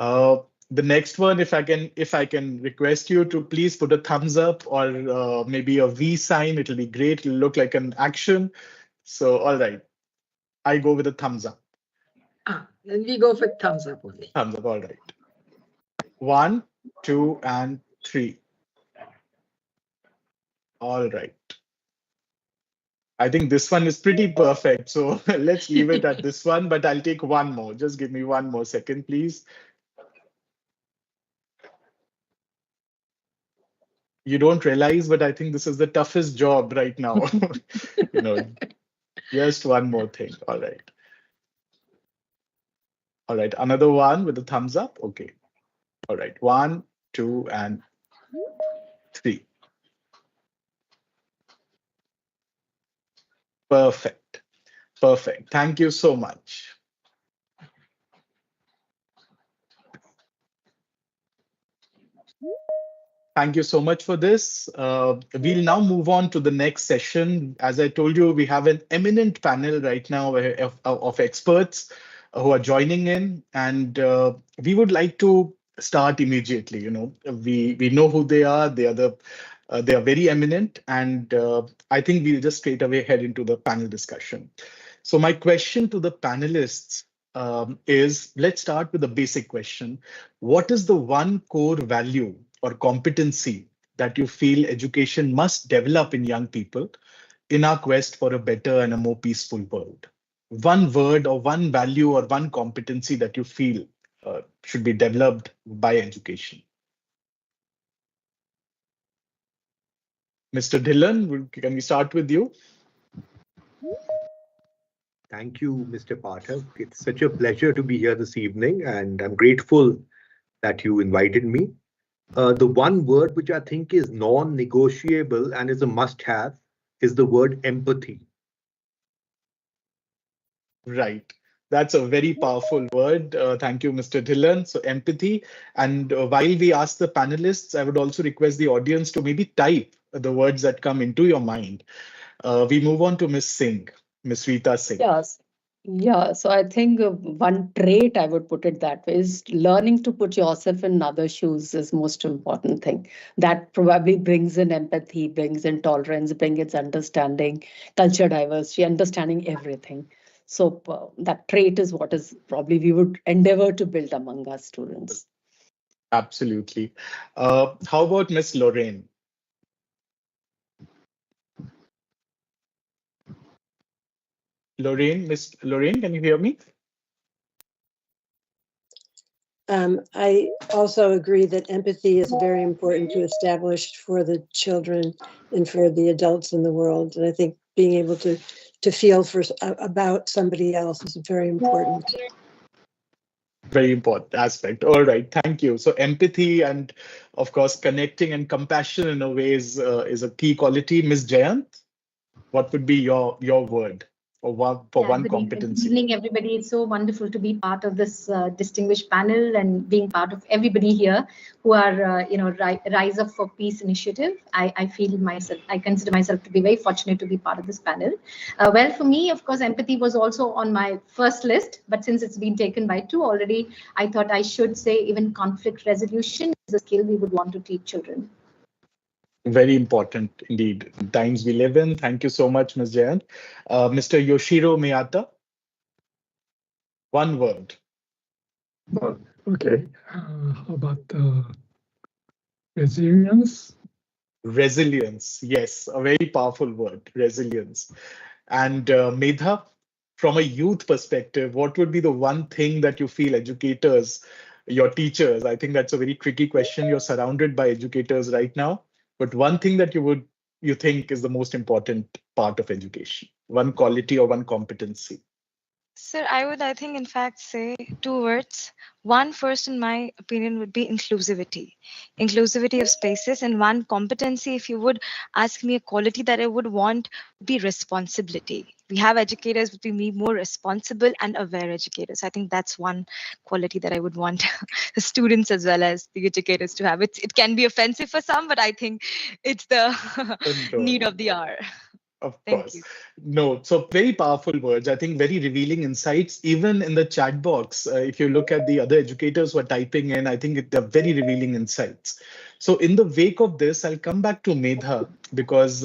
The next one, if I can request you to please put a thumbs up or maybe a V sign, it'll be great. It'll look like an action. So, all right, I go with a thumbs up. Then we go for thumbs up only. Thumbs up, all right. 1, 2, and 3. All right. I think this one is pretty perfect. So let's leave it at this one, but I'll take one more. Just give me one more second, please. You don't realize, but I think this is the toughest job right now. Just one more thing. All right. All right. Another one with a thumbs up. Okay. All right. 1, 2, and 3. Perfect. Perfect. Thank you so much. Thank you so much for this. We'll now move on to the next session. As I told you, we have an eminent panel right now of experts who are joining in, and we would like to start immediately. We know who they are. They are very eminent, and I think we'll just straight away head into the panel discussion. So my question to the panelists is, let's start with a basic question. What is the one core value or competency that you feel education must develop in young people in our quest for a better and a more peaceful world? One word or one value or one competency that you feel should be developed by education. Mr. Dhillon, can we start with you? Thank you, Mr. Pathak. It's such a pleasure to be here this evening, and I'm grateful that you invited me. The one word which I think is non-negotiable and is a must-have is the word empathy. Right. That's a very powerful word. Thank you, Mr. Dhillon. So empathy. And while we ask the panelists, I would also request the audience to maybe type the words that come into your mind. We move on to Ms. Singh, Ms. Rita Singh. Yes. Yeah, so I think one trait, I would put it that way, is learning to put yourself in other shoes is most important thing. That probably brings in empathy, brings in tolerance, brings in understanding, culture diversity, understanding everything. So that trait is what is probably we would endeavor to build among our students. Absolutely. How about Ms. Lorraine? Miss Lorraine, can you hear me? I also agree that empathy is very important to establish for the children and for the adults in the world. And I think being able to feel about somebody else is very important. Very important aspect. All right, thank you. So empathy and, of course, connecting and compassion in a way is a key quality. Ms. Jayant, what would be your word? Or one competency. Good evening, everybody. It's so wonderful to be part of this distinguished panel and being part of everybody here who are, Rise Up for Peace initiative. I consider myself to be very fortunate to be part of this panel. Well, for me, of course, empathy was also on my first list, but since it's been taken by two already, I thought I should say even conflict resolution is a skill we would want to teach children. Very important indeed. Times we live in. Thank you so much, Ms. Jayant. Mr. Yoshiro Miyata, one word. Okay. How about resilience? Resilience. Yes, a very powerful word, resilience. And Medha, from a youth perspective, what would be the one thing that you feel educators, your teachers, I think that's a very tricky question. You're surrounded by educators right now. But one thing that you think is the most important part of education, one quality or one competency? Sir, I think, in fact, say two words. One, first, in my opinion, would be inclusivity. Inclusivity of spaces. And one competency, if you would ask me a quality that I would want, would be responsibility. We have educators would be more responsible and aware educators. I think that's one quality that I would want the students as well as the educators to have. It can be offensive for some, but I think it's the need of the hour. Of Thank course. you. No, so very powerful words. I think very revealing insights. Even in the chat box, if you look at the other educators who are typing in, I think they're very revealing insights. So in the wake of this, I'll come back to Medha because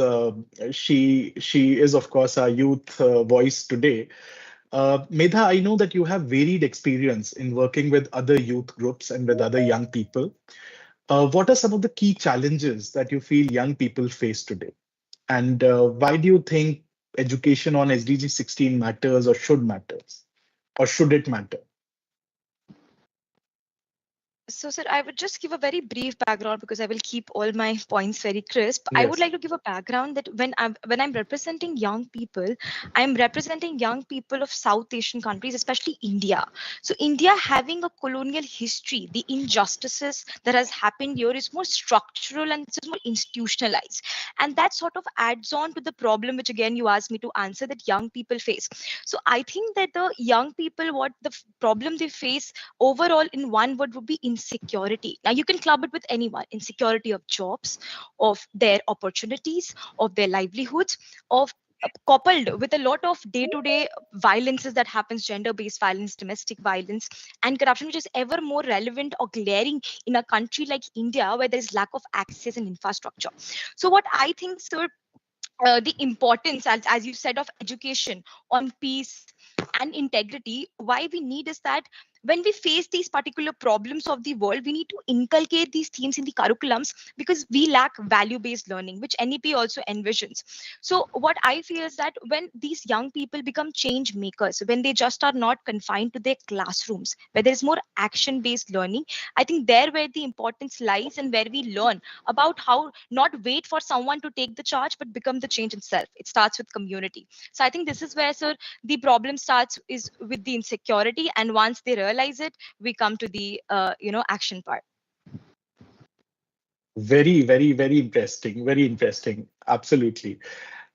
she is, of course, our youth voice today. Medha, I know that you have varied experience in working with other youth groups and with other young people. What are some of the key challenges that you feel young people face today? And why do you think education on SDG 16 matters or should matters? Or should it matter? So, sir, I would just give a very brief background because I will keep all my points very crisp. I would Yes. like to give a background that when I'm representing young people, I'm representing young people of South Asian countries, especially India. So, India having a colonial history, the injustices that has happened here is more structural and it's more institutionalized, and that sort of adds on to the problem which again you asked me to answer that young people face. So, I think that the young people, what the problem they face overall in one word would be insecurity. Now you can club it with anyone: insecurity of jobs, of their opportunities, of their livelihoods, of coupled with a lot of day-to-day violences that happens, gender-based violence, domestic violence, and corruption, which is ever more relevant or glaring in a country like India where there is lack of access and infrastructure. So what I think, sir, the importance, as you said, of education on peace and integrity, why we need is that when we face these particular problems of the world, we need to inculcate these themes in the curriculums because we lack value-based learning, which NEP also envisions. So what I feel is that when these young people become change makers, when they just are not confined to their classrooms, where there's more action-based learning, I think there where the importance lies and where we learn about how not wait for someone to take the charge, but become the change itself. It starts with community. So I think this is where, sir, the problem starts is with the insecurity, and once they realize it, we come to the action part. Very, very, very interesting. Very interesting. Absolutely.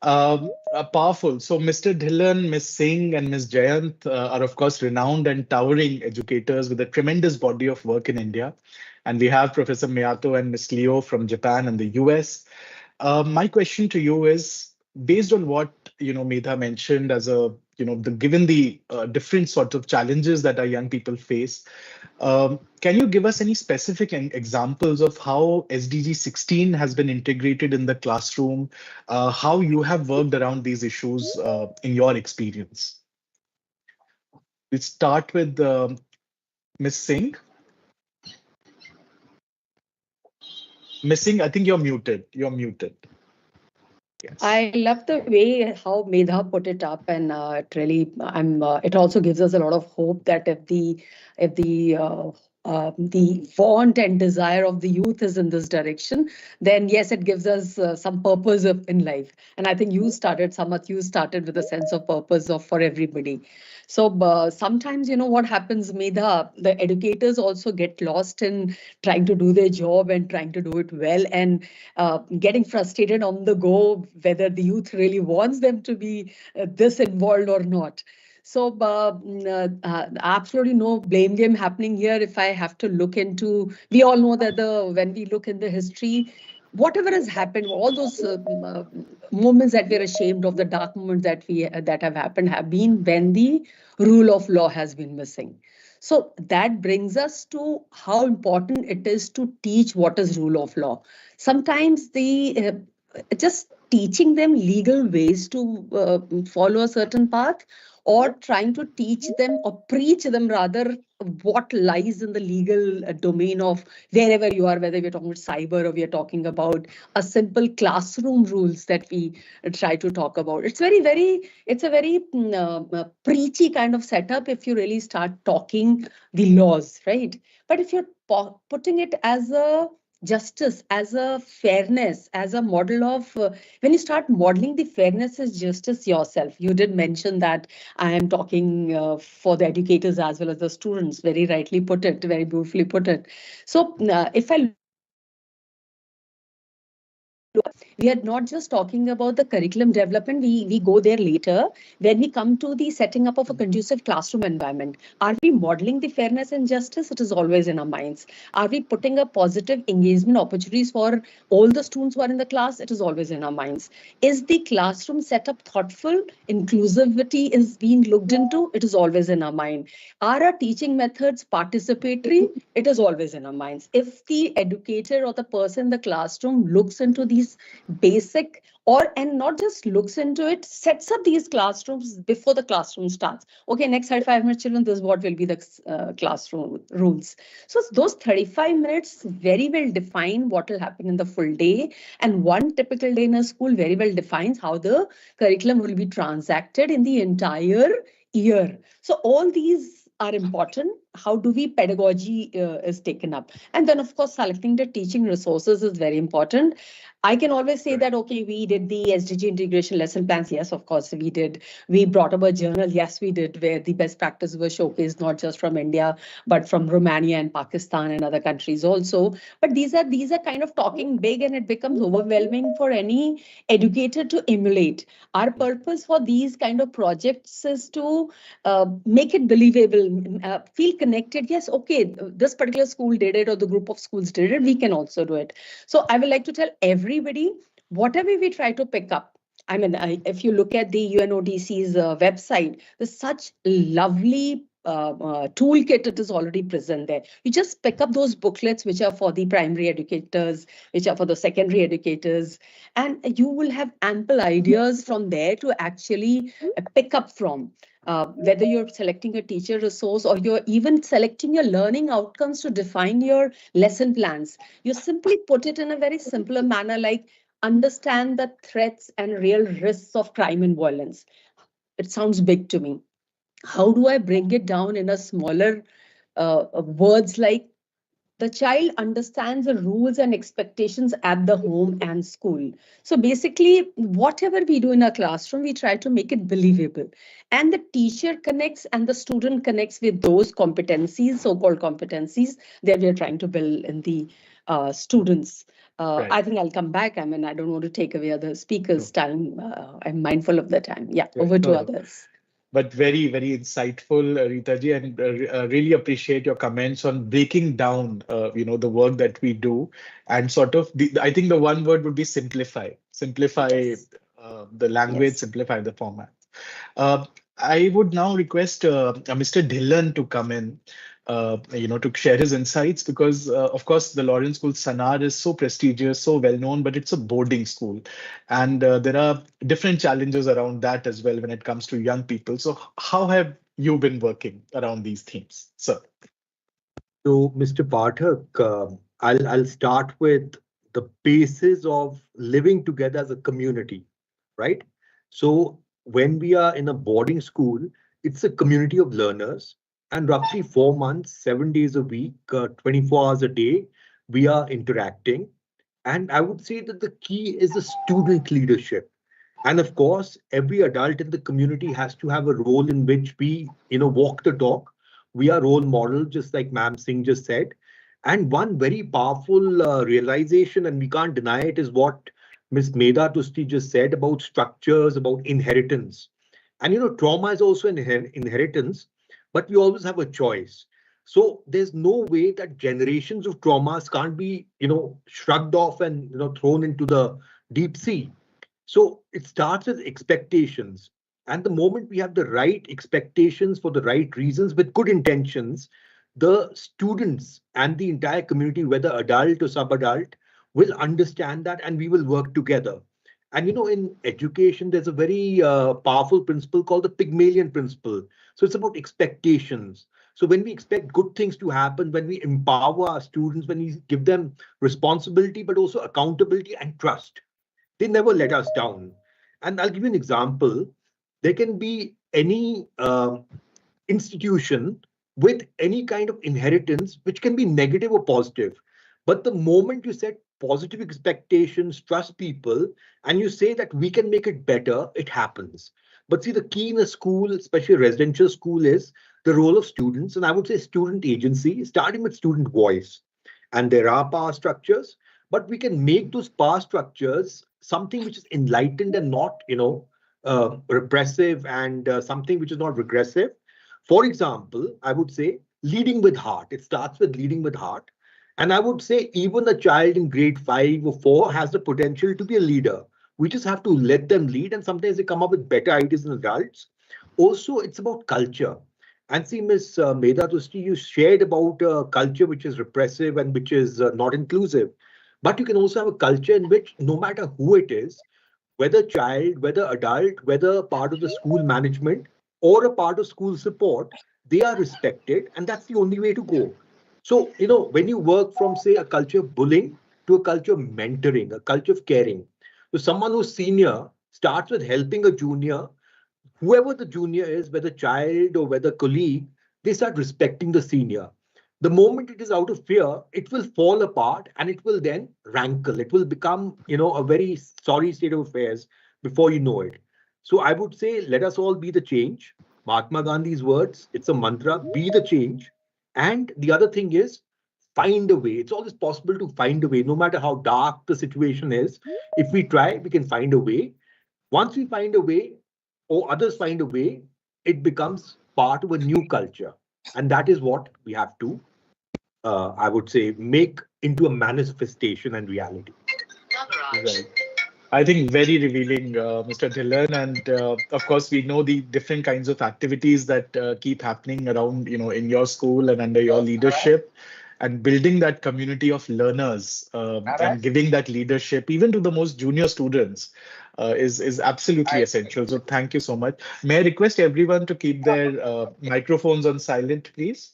Powerful. So Mr. Dhillon, Ms. Singh, and Ms. Jayant are, of course, renowned and towering educators with a tremendous body of work in India. And we have Professor Miyato and Ms. Leo from Japan and the US. My question to you is, based on what Medha mentioned, as a given the different sorts of challenges that our young people face, can you give us any specific examples of how SDG 16 has been integrated in the classroom? How you have worked around these issues in your experience? Let's start with Ms. Singh. Ms. Singh, I think you're muted. You're muted. Yes. I love the way how Medha put it up, and it really, it also gives us a lot of hope that if the want and desire of the youth is in this direction, then yes, it gives us some purpose in life. And I think Samath, you started with a sense of purpose for everybody. So sometimes, what happens, Medha, the educators also get lost in trying to do their job and trying to do it well, and getting frustrated on the go, whether the youth really wants them to be this involved or not. So absolutely no blame game happening here. If I have to look into, we all know that when we look in the history, whatever has happened, all those moments that we're ashamed of, the dark moments that have happened, have been when the rule of law has been missing. So that brings us to how important it is to teach what is rule of law. Sometimes just teaching them legal ways to follow a certain path, or trying to teach them or preach them rather what lies in the legal domain of wherever you are, whether we're talking about cyber or we are talking about a simple classroom rules that we try to talk about. It's a very preachy kind of setup if you really start talking the laws, right? But if you're putting it as a justice, as a fairness, as a model of when you start modeling the fairness as justice yourself. You did mention that I am talking for the educators as well as the students. Very rightly put it, very beautifully put it. So if I We are not just talking about the curriculum development. We go there later. When we come to the setting up of a conducive classroom environment, are we modeling the fairness and justice? It is always in our minds. Are we putting up positive engagement opportunities for all the students who are in the class? It is always in our minds. Is the classroom setup thoughtful? Inclusivity is being looked into? It is always in our mind. Are our teaching methods participatory? It is always in our minds. If the educator or the person in the classroom looks into these basic and not just looks into it, sets up these classrooms before the classroom starts. Okay, next 35 minutes, children, this is what will be the classroom rules. So those 35 minutes very well define what will happen in the full day. And one typical day in a school very well defines how the curriculum will be transacted in the entire year. So all these are important. How do we pedagogy is taken up? And then, of course, selecting the teaching resources is very important. I can always say that, okay, we did the SDG integration lesson plans. Yes, of course, we did. We brought up a journal. Yes, we did, where the best practice was showcased, not just from India, but from Romania and Pakistan and other countries also. But these are kind of talking big, and it becomes overwhelming for any educator to emulate. Our purpose for these kind of projects is to make it believable, feel connected. Yes, okay, this particular school did it, or the group of schools did it, we can also do it. So I would like to tell everybody, whatever we try to pick up, I mean, if you look at the UNODC's website, there's such lovely toolkit. It is already present there. You just pick up those booklets which are for the primary educators, which are for the secondary educators, and you will have ample ideas from there to actually pick up from. Whether you're selecting a teacher resource or you're even selecting your learning outcomes to define your lesson plans, you simply put it in a very simpler manner, like understand the threats and real risks of crime and violence. It sounds big to me. How do I bring it down in a smaller words, like the child understands the rules and expectations at the home and school. So basically, whatever we do in our classroom, we try to make it believable. And the teacher connects and the student connects with those competencies, so-called competencies that we are trying to build in the students. Right. I think I'll come back. I mean, I don't want to take away other speakers' time. I'm mindful of the time. Yeah, over to others. But very, very insightful, Ritaji, and really appreciate your comments on breaking down, the work that we do, and sort of, I think the one word would be simplify. Simplify yes. The language, yes. Simplify the format. I would now request Mr. Dhillon to come in, to share his insights, because, of course, the Lawrence School Sanar is so prestigious, so well known, but it's a boarding school. And there are different challenges around that as well when it comes to young people. So how have you been working around these themes, sir? So, Mr. Pathak, I'll start with the basis of living together as a community, right? So when we are in a boarding school, it's a community of learners. And roughly 4 months, 7 days a week, 24 hours a day, we are interacting. And I would say that the key is the student leadership. And of course, every adult in the community has to have a role in which we, walk the talk. We are role models, just like Ma'am Singh just said. And one very powerful realization, and we can't deny it, is what Ms. Medha Tusti just said about structures, about inheritance. And, trauma is also an inheritance. But we always have a choice. So there's no way that generations of traumas can't be, shrugged off and, thrown into the deep sea. So it starts with expectations. And the moment we have the right expectations for the right reasons with good intentions, the students and the entire community, whether adult or sub-adult, will understand that and we will work together. And, in education, there's a very powerful principle called the Pygmalion principle. So it's about expectations. So when we expect good things to happen, when we empower our students, when we give them responsibility, but also accountability and trust, they never let us down. And I'll give you an example. There can be any institution with any kind of inheritance, which can be negative or positive. But the moment you set positive expectations, trust people, and you say that we can make it better, it happens. But see, the key in a school, especially a residential school, is the role of students. And I would say student agency, starting with student voice. And there are power structures, but we can make those power structures something which is enlightened and not, repressive, and something which is not regressive. For example, I would say leading with heart. It starts with leading with heart. And I would say even a child in grade 5 or 4 has the potential to be a leader. We just have to let them lead, and sometimes they come up with better ideas than adults. Also, it's about culture. And see, Ms. Medha Tusti, you shared about a culture which is repressive and which is not inclusive. But you can also have a culture in which no matter who it is, whether child, whether adult, whether part of the school management or a part of school support, they are respected, and that's the only way to go. So, when you work from, say, a culture of bullying to a culture of mentoring, a culture of caring, so someone who's senior starts with helping a junior, whoever the junior is, whether child or whether colleague, they start respecting the senior. The moment it is out of fear, it will fall apart and it will then rankle. It will become, a very sorry state of affairs before you know it. So I would say, let us all be the change. Mahatma Gandhi's words, it's a mantra, be the change. And the other thing is, find a way. It's always possible to find a way, no matter how dark the situation is. If we try, we can find a way. Once we find a way, or others find a way, it becomes part of a new culture. And that is what we have to, I would say, make into a manifestation and reality. Right. I think very revealing, Mr. Dhillon, and of course we know the different kinds of activities that keep happening around, in your school and under your leadership, and building that community of learners and giving that leadership even to the most junior students is absolutely essential. So thank you so much. May I request everyone to keep their microphones on silent, please?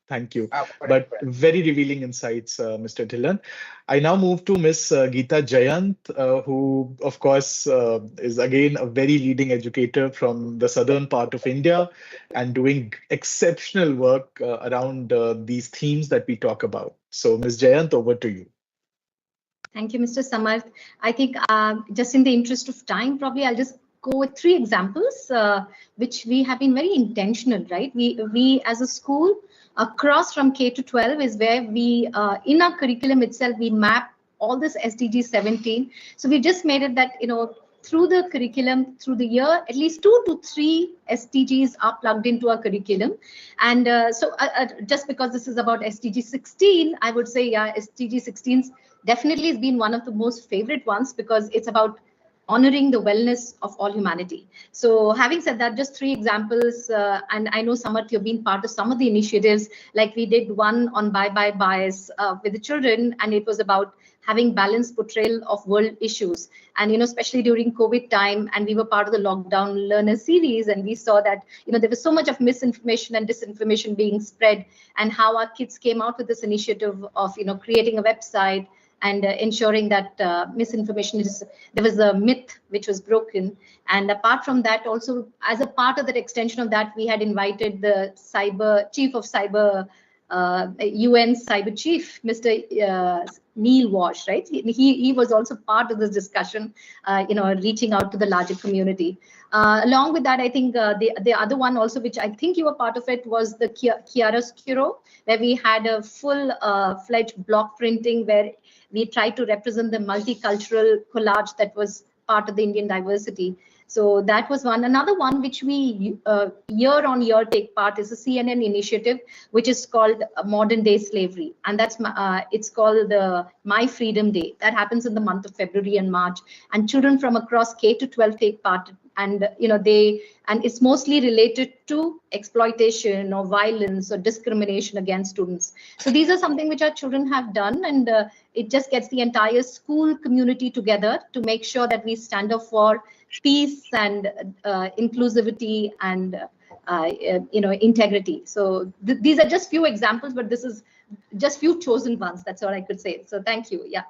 Thank you. But very revealing insights, Mr. Dhillon. I now move to Ms. Geeta Jayant, who, of course, is again a very leading educator from the southern part of India and doing exceptional work around these themes that we talk about. So, Ms. Jayant, over to you. Thank you, Mr. Samarth. I think just in the interest of time, probably I'll just go with 3 examples, which we have been very intentional, right? We as a school, across from K to 12 is where we, in our curriculum itself, we map all this SDG 17. So we just made it that, through the curriculum, through the year, at least 2 to 3 SDGs are plugged into our curriculum. And so just because this is about SDG 16, I would say, yeah, SDG 16 definitely has been one of the most favorite ones because it's about honoring the wellness of all humanity. So having said that, just 3 examples, and I know Samarth, you've been part of some of the initiatives, like we did one on bye-bye bias with the children, and it was about having balanced portrayal of world issues. And, especially during COVID time, and we were part of the lockdown learner series, and we saw that, there was so much of misinformation and disinformation being spread, and how our kids came out with this initiative of, creating a website and ensuring that misinformation there was a myth which was broken. And apart from that, also as a part of that extension of that, we had invited the chief of cyber, UN cyber chief, Mr. Neil Walsh, right? He was also part of this discussion, reaching out to the larger community. Along with that, I think the other one also, which I think you were part of it, was the Chiaroscuro, where we had a full-fledged block printing where we tried to represent the multicultural collage that was part of the Indian diversity. So that was one. Another one which we year on year take part is a CNN initiative, which is called Modern Day Slavery. And that's it's called the My Freedom Day. That happens in the month of February and March. And children from across K to 12 take part. And it's mostly related to exploitation or violence or discrimination against students. So these are something which our children have done, and it just gets the entire school community together to make sure that we stand up for peace and inclusivity and integrity. So these are just few examples, but this is just few chosen ones. That's all I could say. So thank you. Yeah.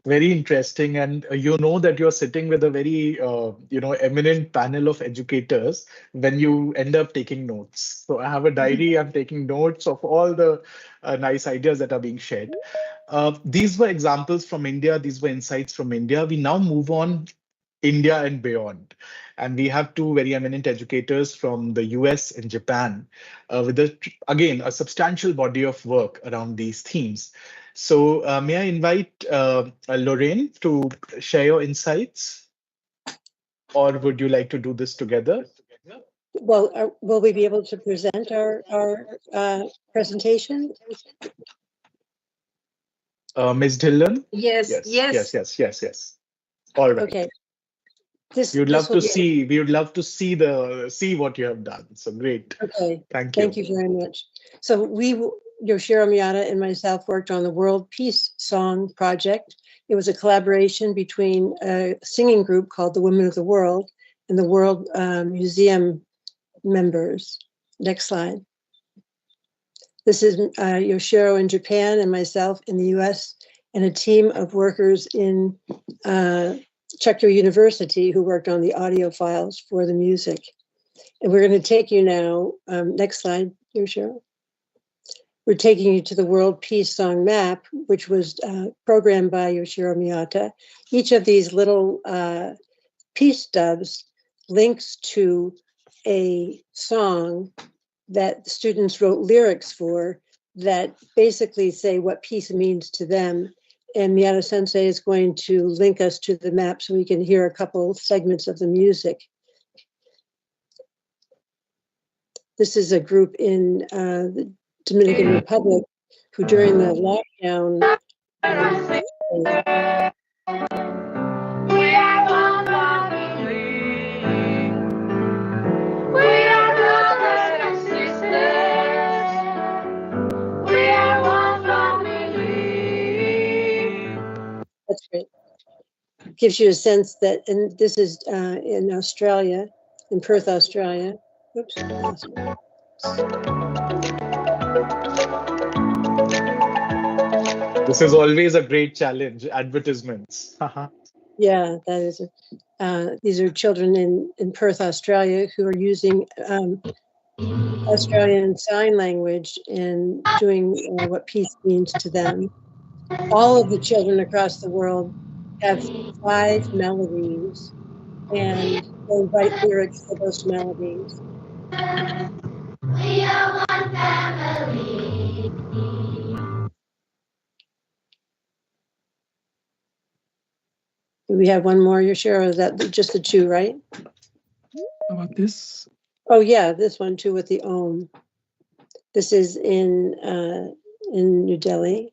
Very interesting, and you know that you're sitting with a very eminent panel of educators when you end up taking notes. So I have a diary. I'm taking notes of all the nice ideas that are being shared. These were examples from India. These were insights from India. We now move on India and beyond. And we have 2 very eminent educators from the US and Japan with, again, a substantial body of work around these themes. So may I invite Lorraine to share your insights? Or would you like to do this together? Well, will we be able to present our presentation? Ms. Dhillon? Yes. Yes. All right. Okay. We would love to see what you have done. So great. Okay. Thank you. Thank you very much. So Yoshiro Miyata and myself worked on the World Peace Song Project. It was a collaboration between a singing group called the Women of the World and the World Museum members. Next slide. This is Yoshiro in Japan and myself in the US, and a team of workers in Chengdu University who worked on the audio files for the music. And we're going to take you now, next slide, Yoshiro. We're taking you to the World Peace Song Map, which was programmed by Yoshiro Miyata. Each of these little peace stubs links to a song that the students wrote lyrics for that basically say what peace means to them. And Miyata Sensei is going to link us to the map so we can hear a couple segments of the music. This is a group in the Dominican Republic who during the lockdown That's great. Gives you a sense that, and this is in Australia, in Perth, Australia. Oops. This is always a great challenge, advertisements. Yeah, that is. These are children in Perth, Australia, who are using Australian Sign Language and doing what peace means to them. All of the children across the world have 5 melodies, and they write lyrics for those melodies. We are one family. Do we have one more, Yoshiro? Is that just the 2, right? How about this? Oh yeah, this one too with the Om. This is in New Delhi.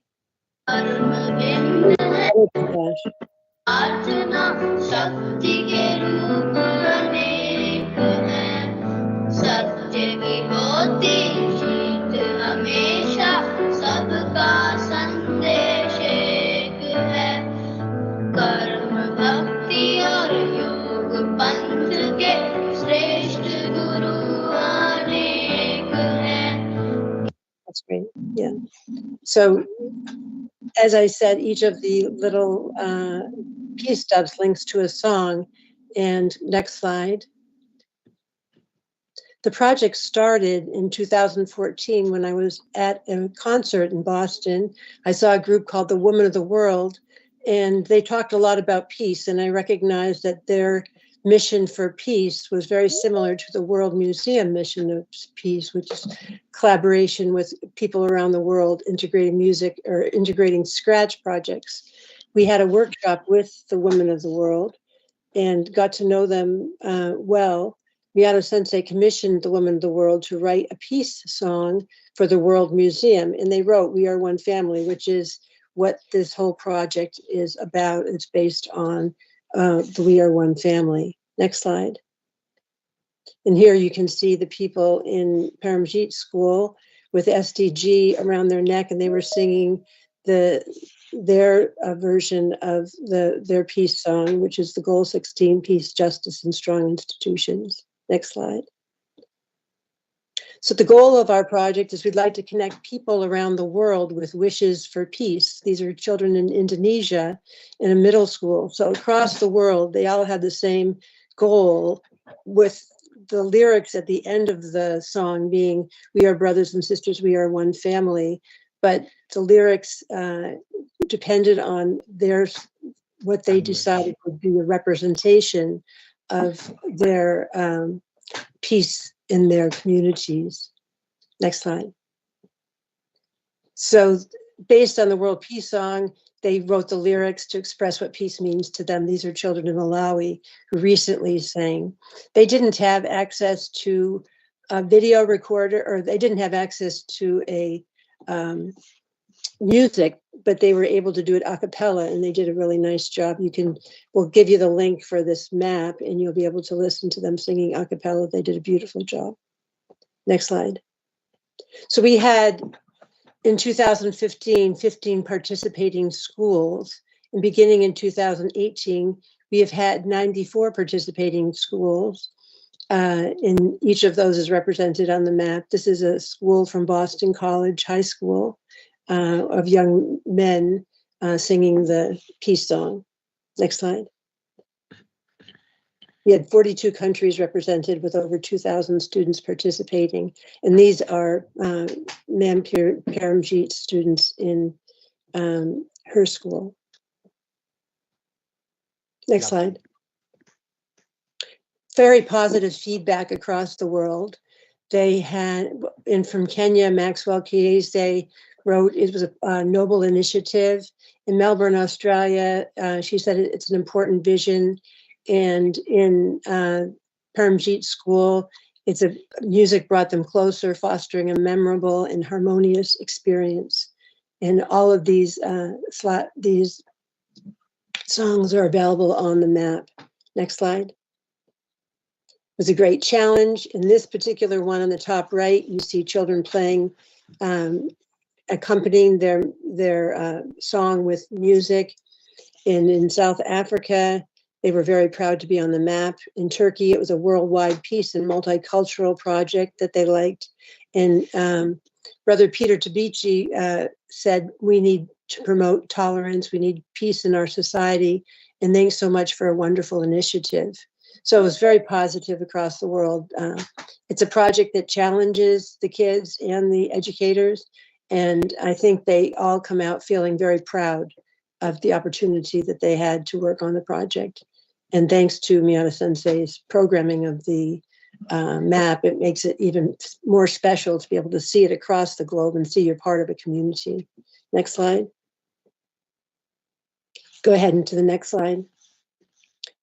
That's great. Yeah. So, as I said, each of the little peace stubs links to a song. And next slide. The project started in 2014 when I was at a concert in Boston. I saw a group called the Women of the World, and they talked a lot about peace. And I recognized that their mission for peace was very similar to the World Museum mission of peace, which is collaboration with people around the world, integrating music or integrating scratch projects. We had a workshop with the Women of the World and got to know them well. Miyata Sensei commissioned the Women of the World to write a peace song for the World Museum, and they wrote "We Are One Family," which is what this whole project is about. It's based on the We Are One Family. Next slide. And here you can see the people in Paramjit School with SDG around their neck, and they were singing their version of their peace song, which is the Goal 16, Peace, Justice, and Strong Institutions. Next slide. So the goal of our project is we'd like to connect people around the world with wishes for peace. These are children in Indonesia in a middle school. So across the world, they all had the same goal, with the lyrics at the end of the song being, "We are brothers and sisters, we are one family." But the lyrics depended on what they decided would be a representation of their peace in their communities. Next slide. So based on the World Peace Song, they wrote the lyrics to express what peace means to them. These are children in Malawi who recently sang. They didn't have access to a video recorder, or they didn't have access to a music, but they were able to do it a cappella, and they did a really nice job. We'll give you the link for this map, and you'll be able to listen to them singing a cappella. They did a beautiful job. Next slide. So we had, in 2015, 15 participating schools, and beginning in 2018, we have had 94 participating schools. And each of those is represented on the map. This is a school from Boston College High School of young men singing the peace song. Next slide. We had 42 countries represented with over 2,000 students participating. And these are Ma'am Paramjeet students in her school. Next slide. Very positive feedback across the world. They had, and from Kenya, Maxwell Kiese wrote, it was a noble initiative. In Melbourne, Australia, she said it's an important vision. And in Paramjeet School, music brought them closer, fostering a memorable and harmonious experience. And all of these songs are available on the map. Next slide. It was a great challenge. In this particular one on the top right, you see children playing, accompanying their song with music. And in South Africa, they were very proud to be on the map. In Turkey, it was a worldwide peace and multicultural project that they liked. And Brother Peter Tabichi said, we need to promote tolerance. We need peace in our society. And thanks so much for a wonderful initiative. So it was very positive across the world. It's a project that challenges the kids and the educators. And I think they all come out feeling very proud of the opportunity that they had to work on the project. And thanks to Miyata Sensei's programming of the map, it makes it even more special to be able to see it across the globe and see you're part of a community. Next slide. Go ahead into the next slide.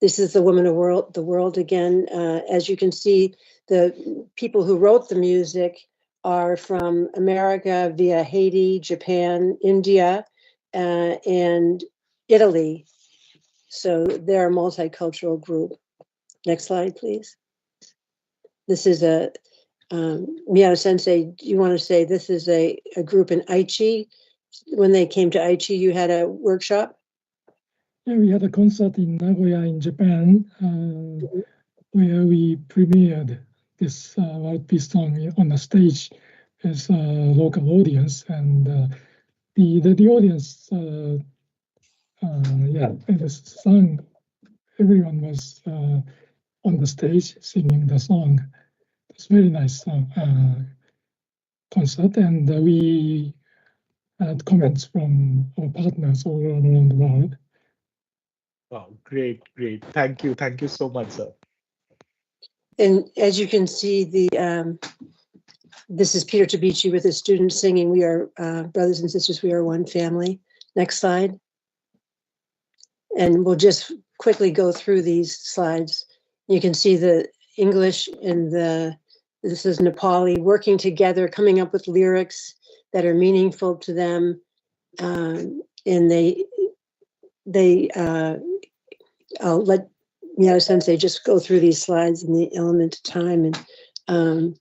This is the Woman of the World again. As you can see, the people who wrote the music are from America via Haiti, Japan, India, and Italy. So they're a multicultural group. Next slide, please. This is a, Miyata Sensei, do you want to say this is a group in Aichi? When they came to Aichi, you had a workshop? Yeah, we had a concert in Nagoya in Japan, where we premiered this World Peace song on the stage as a local audience, and the audience, the song, everyone was on the stage singing the song. It's a very nice concert, and we had comments from our partners all around the world. Wow, great. Thank you so much, sir. And as you can see, this is Peter Tabichi with his students singing, we are brothers and sisters, we are one family. Next slide. And we'll just quickly go through these slides. You can see the English and this is Nepali, working together, coming up with lyrics that are meaningful to them. And I'll let Miyata Sensei just go through these slides in the element of time, and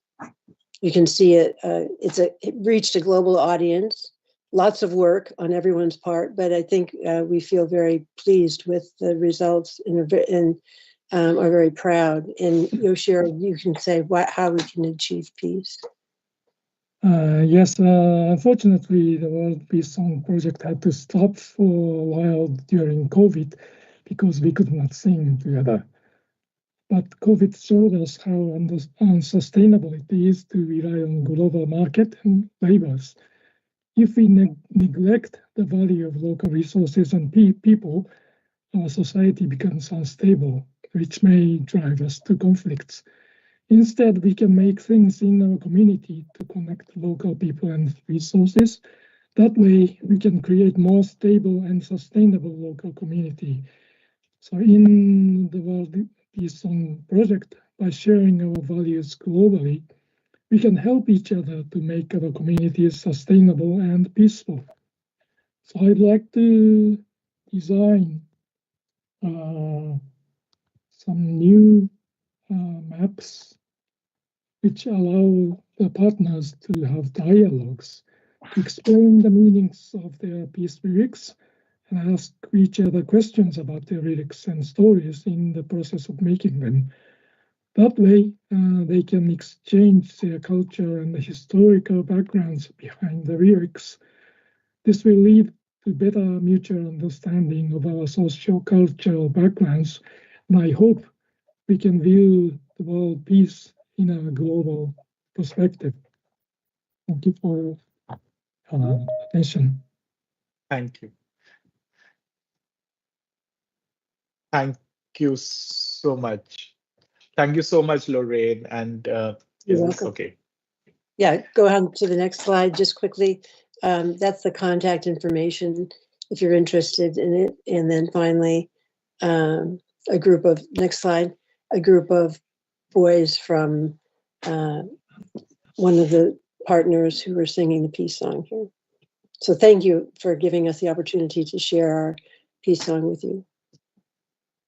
you can see it. It reached a global audience. Lots of work on everyone's part, but I think we feel very pleased with the results and are very proud. And Yoshiro, you can say how we can achieve peace. Yes, unfortunately, the World Peace Song Project had to stop for a while during COVID because we could not sing together. But COVID showed us how unsustainable it is to rely on global market and labors. If we neglect the value of local resources and people, our society becomes unstable, which may drive us to conflicts. Instead, we can make things in our community to connect local people and resources That way, we can create more stable and sustainable local community. So in the World Peace Song project, by sharing our values globally, we can help each other to make our communities sustainable and peaceful. So I'd like to design some new maps which allow the partners to have dialogues, to explain the meanings of their peace lyrics and ask each other questions about their lyrics and stories in the process of making them. That way, they can exchange their culture and the historical backgrounds behind the lyrics. This will lead to better mutual understanding of our socio-cultural backgrounds, and I hope we can view the world peace in a global perspective. Thank you for attention. Thank you. Thank you so much. Thank you so much, Lorraine. And You're welcome. Okay? Yeah, go on to the next slide just quickly. That's the contact information if you're interested in it. And then finally, a group of, next slide, a group of boys from one of the partners who were singing the peace song here. So thank you for giving us the opportunity to share our peace song with you.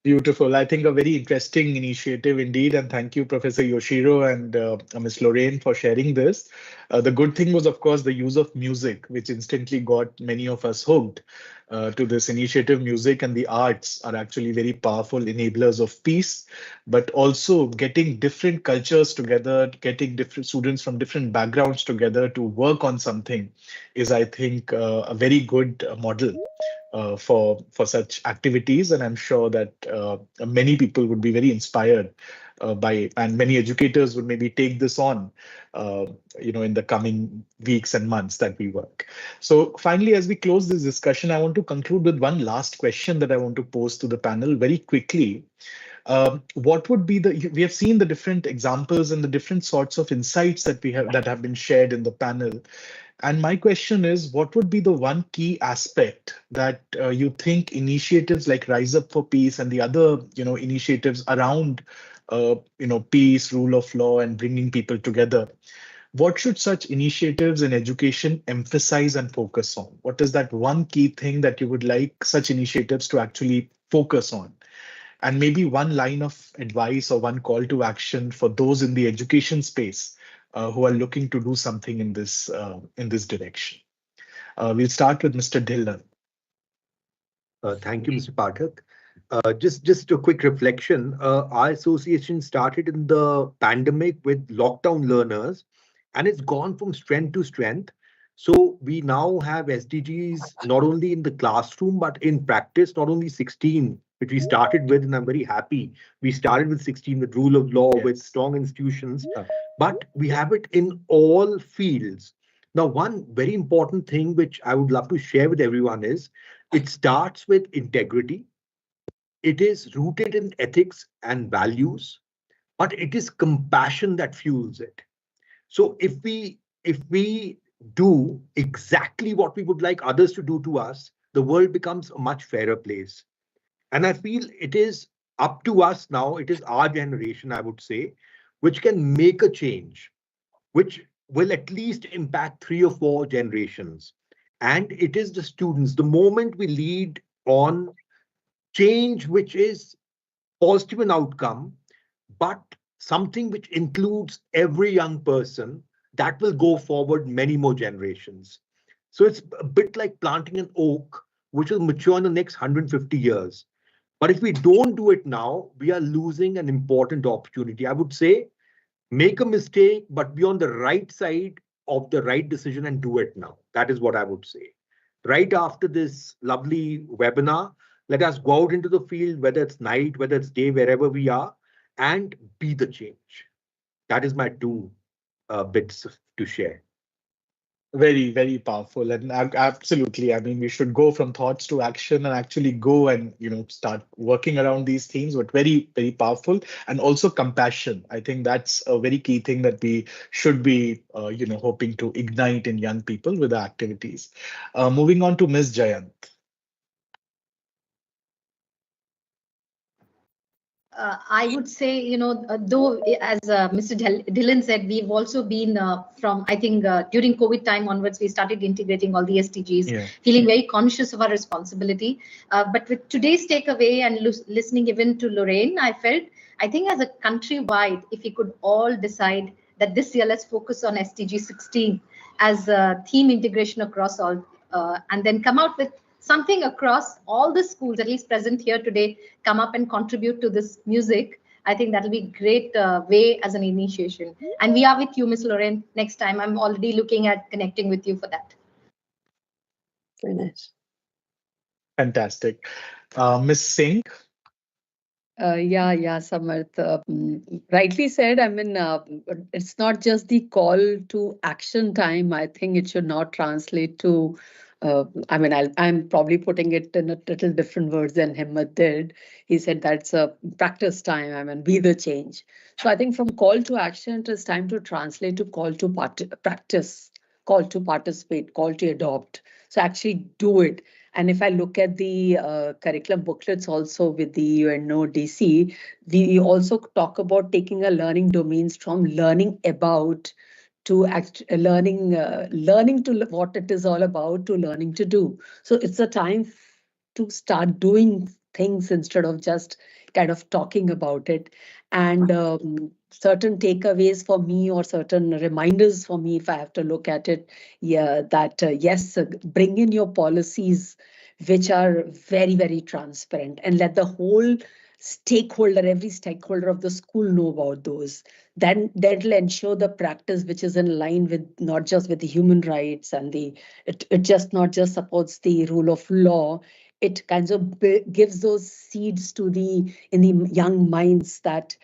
Beautiful. I think a very interesting initiative indeed. And thank you, Professor Yoshiro and Ms. Lorraine for sharing this. The good thing was, of course, the use of music, which instantly got many of us hooked to this initiative. Music and the arts are actually very powerful enablers of peace, but also getting different cultures together, getting different students from different backgrounds together to work on something is, I think, a very good model for such activities, and I'm sure that many people would be very inspired by, and many educators would maybe take this on, in the coming weeks and months that we work. So finally, as we close this discussion, I want to conclude with one last question that I want to pose to the panel very quickly. What would be we have seen the different examples and the different sorts of insights that have been shared in the panel. And my question is, what would be the one key aspect that you think initiatives like RiseUp4Peace and the other, initiatives around, peace, rule of law, and bringing people together? What should such initiatives in education emphasize and focus on? What is that one key thing that you would like such initiatives to actually focus on? And maybe one line of advice or one call to action for those in the education space who are looking to do something in this direction. We'll start with Mr. Dhillon. Thank you, Mr. Pathak. Just a quick reflection. Our association started in the pandemic with lockdown learners, and it's gone from strength to strength. So we now have SDGs not only in the classroom, but in practice, not only 16, which we started with, and I'm very happy. We started with 16 with rule of law, yes, with strong institutions, but we have it in all fields. Now, one very important thing which I would love to share with everyone is it starts with integrity. It is rooted in ethics and values, but it is compassion that fuels it. So if we do exactly what we would like others to do to us, the world becomes a much fairer place. And I feel it is up to us now, it is our generation, I would say, which can make a change, which will at least impact 3 or 4 generations. And it is the students, the moment we lead on change, which is positive in outcome, but something which includes every young person, that will go forward many more generations. So it's a bit like planting an oak, which will mature in the next 150 years. But if we don't do it now, we are losing an important opportunity. I would say, make a mistake, but be on the right side of the right decision and do it now. That is what I would say. Right after this lovely webinar, let us go out into the field, whether it's night, whether it's day, wherever we are, and be the change. That is my 2 bits to share. Very, very powerful, and absolutely. I mean, we should go from thoughts to action and actually go and start working around these themes. But very, very powerful, and also compassion. I think that's a very key thing that we should be, hoping to ignite in young people with the activities. Moving on to Ms. Jayant. I would say, though, as Mr. Dillon said, we've also been from, I think, during COVID time onwards, we started integrating all the SDGs, feeling very conscious of our responsibility. But with today's takeaway and listening even to Lorraine, I think as a countrywide, if we could all decide that this year, let's focus on SDG 16 as a theme integration across all, and then come out with something across all the schools, at least present here today, come up and contribute to this music. I think that'll be a great way as an initiation. And we are with you, Ms. Lorraine, next time. I'm already looking at connecting with you for that. Very nice. Fantastic. Ms. Singh. Yeah, Samarth. Rightly said. I mean, it's not just the call to action time. I think it should not translate to, I mean, I'm probably putting it in a little different words than Himmat did. He said that's a practice time. I mean, be the change. So I think from call to action, it is time to translate to call to practice, call to participate, call to adopt. So actually do it. And if I look at the curriculum booklets also with the UNO DC, we also talk about taking a learning domains from learning about to learning to what it is all about to learning to do. So it's a time to start doing things instead of just kind of talking about it. And certain takeaways for me or certain reminders for me, if I have to look at it, yes, bring in your policies which are very, very transparent, and let the whole every stakeholder of the school know about those. Then that'll ensure the practice which is in line with not just with the human rights and it just not just supports the rule of law. It kind of gives those seeds in the young minds that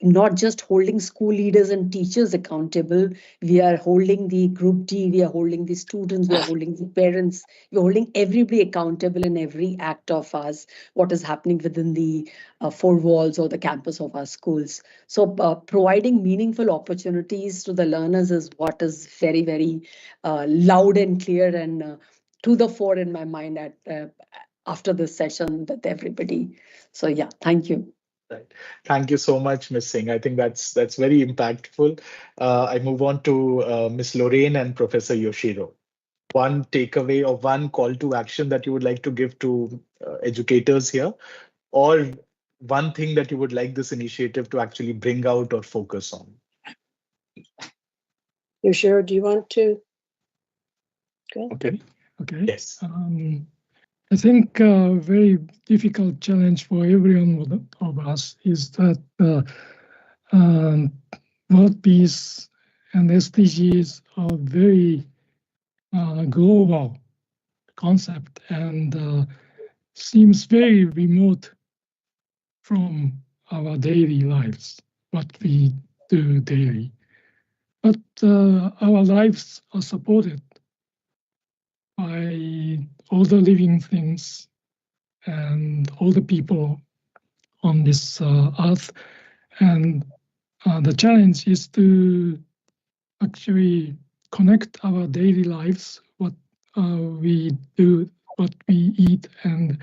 not just holding school leaders and teachers accountable, we are holding the group D, we are holding the students, we are holding the parents, we are holding everybody accountable in every act of us, what is happening within the four walls or the campus of our schools. So providing meaningful opportunities to the learners is what is very, very loud and clear and to the fore in my mind after this session with everybody. So yeah, thank you. Right. Thank you so much, Ms. Singh. I think that's very impactful. I move on to Ms. Lorraine and Professor Yoshiro. One takeaway or one call to action that you would like to give to educators here, or one thing that you would like this initiative to actually bring out or focus on. Yoshiro, do you want to go? Okay. Yes. I think a very difficult challenge for everyone of us is that world peace and SDGs are very global concept and seems very remote from our daily lives, what we do daily. But our lives are supported by all the living things and all the people on this earth. And the challenge is to actually connect our daily lives, what we do, what we eat and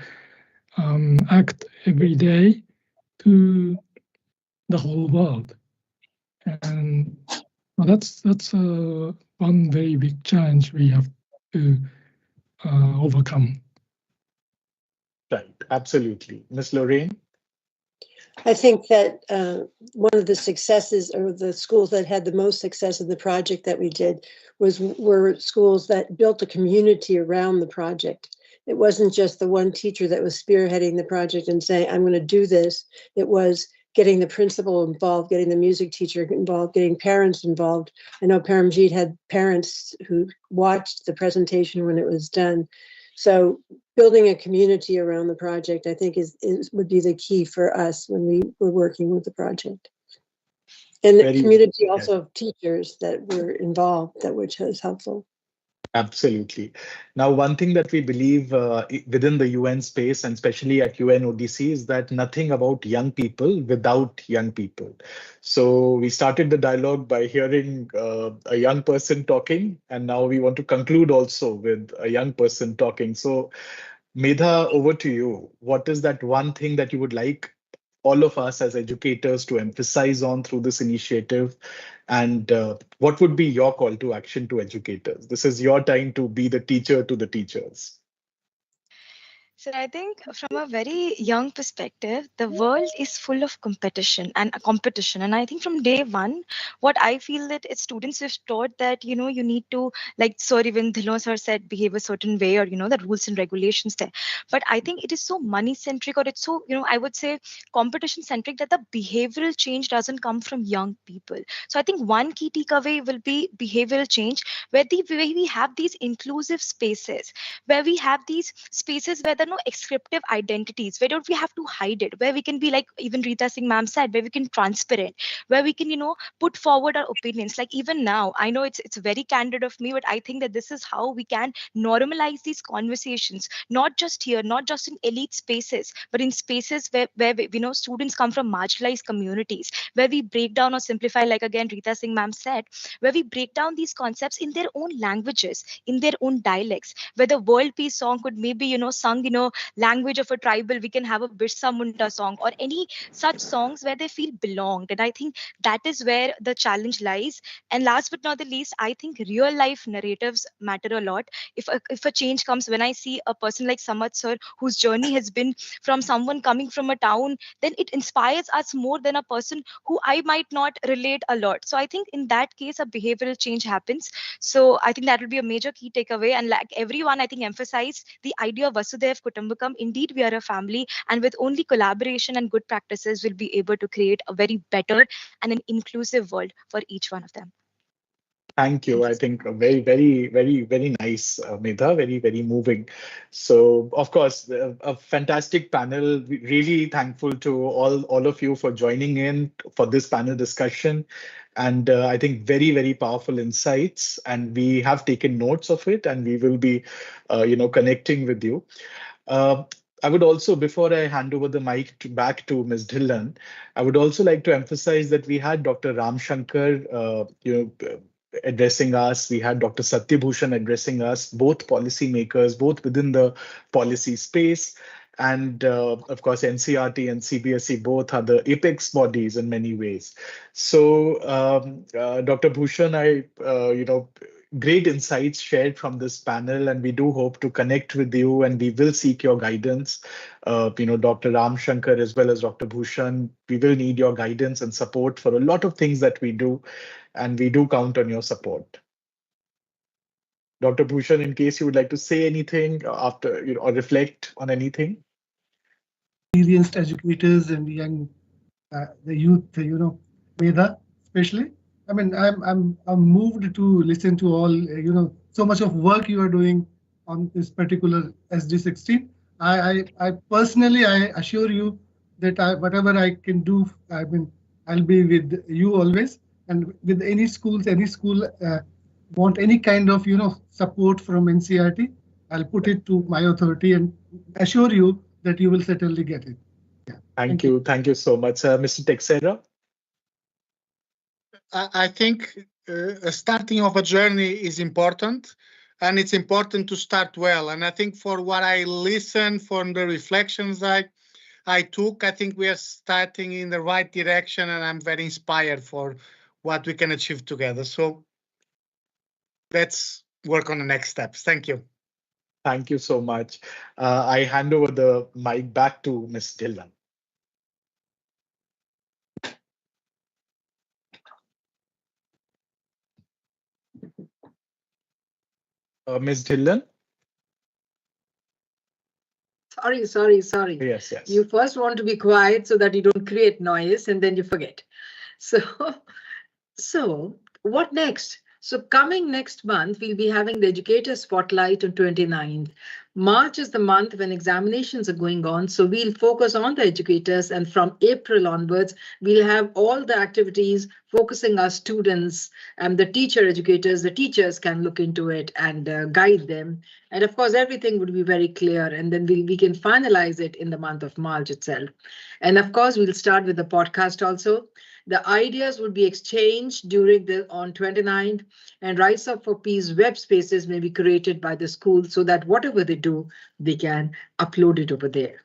act every day, to the whole world. And that's one very big challenge we have to overcome. Right, absolutely. Ms. Lorraine? I think that one of the successes, or the schools that had the most success in the project that we did, were schools that built a community around the project. It wasn't just the one teacher that was spearheading the project and saying, I'm going to do this. It was getting the principal involved, getting the music teacher involved, getting parents involved. I know Paramjeet had parents who watched the presentation when it was done. So building a community around the project, I think, would be the key for us when we were working with the project. And the community also of teachers that were involved, which was helpful. Absolutely. Now, one thing that we believe within the UN space, and especially at UNODC, is that nothing about young people without young people. So we started the dialogue by hearing a young person talking, and now we want to conclude also with a young person talking. So Medha, over to you. What is that one thing that you would like all of us as educators to emphasize on through this initiative? And what would be your call to action to educators? This is your time to be the teacher to the teachers. So I think from a very young perspective, the world is full of competition. And I think from day one, what I feel that students have taught that, you need to, like Sir even Dhillon sir said, behave a certain way, or, the rules and regulations there. But I think it is so money centric, or it's so, I would say competition centric, that the behavioral change doesn't come from young people. So I think one key takeaway will be behavioral change, where we have these inclusive spaces, where we have these spaces where there are no descriptive identities, where don't we have to hide it, where we can be, like even Rita Singh ma'am said, where we can transparent, where we can, put forward our opinions. Like even now, I know it's very candid of me, but I think that this is how we can normalize these conversations, not just here, not just in elite spaces, but in spaces where students come from marginalized communities, where we break down or simplify, like again Rita Singh ma'am said, where we break down these concepts in their own languages, in their own dialects, where the world peace song could maybe sung language of a tribal, we can have a Birsa Munda song, or any such songs where they feel belonged. And I think that is where the challenge lies. And last but not the least, I think real life narratives matter a lot. If a change comes, when I see a person like Samad sir, whose journey has been from someone coming from a town, then it inspires us more than a person who I might not relate a lot. So I think in that case, a behavioral change happens. So I think that will be a major key takeaway. And like everyone, I think emphasize the idea of Vasudev Kutumbakam. Indeed, we are a family, and with only collaboration and good practices, we'll be able to create a very better and an inclusive world for each one of them. Thank you. I think very, very, very, very nice, Medha. Very, very moving. So, of course, a fantastic panel. Really thankful to all of you for joining in for this panel discussion. And I think very, very powerful insights. And we have taken notes of it, and we will be, connecting with you. I would also, before I hand over the mic back to Ms. Dhillon, I would also like to emphasize that we had Dr. Ram Shankar, addressing us. We had Dr. Satyabhushan addressing us, both policymakers, both within the policy space. And of course, NCRT and CBSE both are the apex bodies in many ways. So, Dr. Bhushan, great insights shared from this panel, and we do hope to connect with you, and we will seek your guidance. Dr. Ram Shankar as well as Dr. Bhushan, we will need your guidance and support for a lot of things that we do, and we do count on your support. Dr. Bhushan, in case you would like to say anything after, or reflect on anything. Experienced educators and young, the youth, Medha, especially. I mean, I'm moved to listen to all, so much of work you are doing on this particular SD16. I personally, I assure you that whatever I can do, I mean, I'll be with you always. And with any schools, any school want any kind of, support from NCRT, I'll put it to my authority and assure you that you will certainly get it. Yeah. Thank you. Thank you so much. Mr. Texera? I think starting of a journey is important, and it's important to start well. And I think for what I listened, from the reflections I took, I think we are starting in the right direction, and I'm very inspired for what we can achieve together. So let's work on the next steps. Thank you. Thank you so much. I hand over the mic back to Ms. Dhillon. Ms. Dhillon? Sorry. Yes. You first want to be quiet so that you don't create noise, and then you forget. So what next? So coming next month, we'll be having the Educator Spotlight on 29th. March is the month when examinations are going on, so we'll focus on the educators, and from April onwards, we'll have all the activities focusing our students and the teacher educators. The teachers can look into it and guide them. And of course, everything would be very clear, and then we can finalize it in the month of March itself. And of course, we'll start with the podcast also. The ideas would be exchanged on 29th, and RiseUp4Peace web spaces may be created by the school so that whatever they do, they can upload it over there.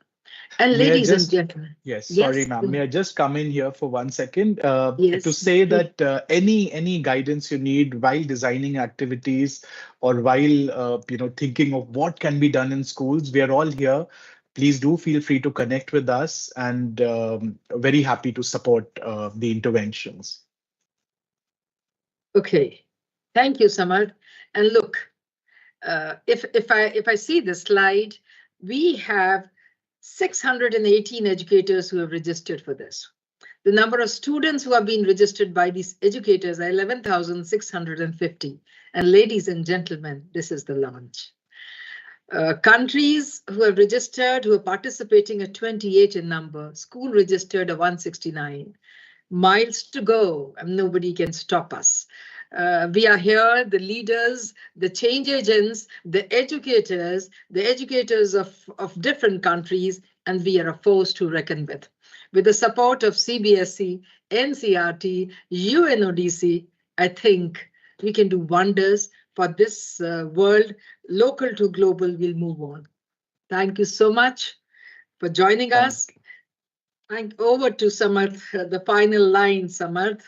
And ladies and gentlemen. Yes, sorry, ma'am. May I just come in here for 1 second to say that any guidance you need while designing activities or while thinking of what can be done in schools, we are all here. Please do feel free to connect with us, and very happy to support the interventions. Okay, thank you, Samar. And look, if I see the slide, we have 618 educators who have registered for this. The number of students who have been registered by these educators are 11,650. And ladies and gentlemen, this is the launch. Countries who have registered, who are participating, are 28 in number. School registered are 169. Miles to go, and nobody can stop us. We are here, the leaders, the change agents, the educators of different countries, and we are a force to reckon with. With the support of CBSE, NCRT, UNODC, I think we can do wonders for this world. Local to global, we'll move on. Thank you so much for joining us. Over to Samarth, the final line, Samarth.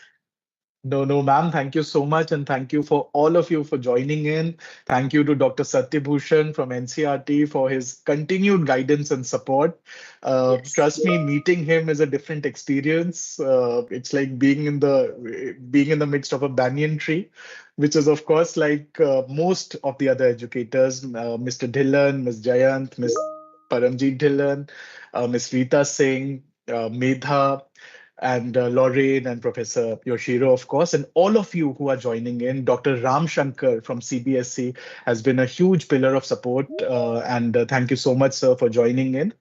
No, ma'am. Thank you so much. And thank you for all of you for joining in. Thank you to Dr. Satyabhushan from NCRT for his continued guidance and support. Trust me, meeting him is a different experience. It's like being in the midst of a banyan tree, which is, of course, like most of the other educators, Mr. Dhillon, Ms. Jayant, Ms. Paramjeet Dhillon, Ms. Rita Singh, Medha, and Lorraine and Professor Yoshiro, of course, and all of you who are joining in. Dr. Ram Shankar from CBSE has been a huge pillar of support, and thank you so much, sir, for joining in.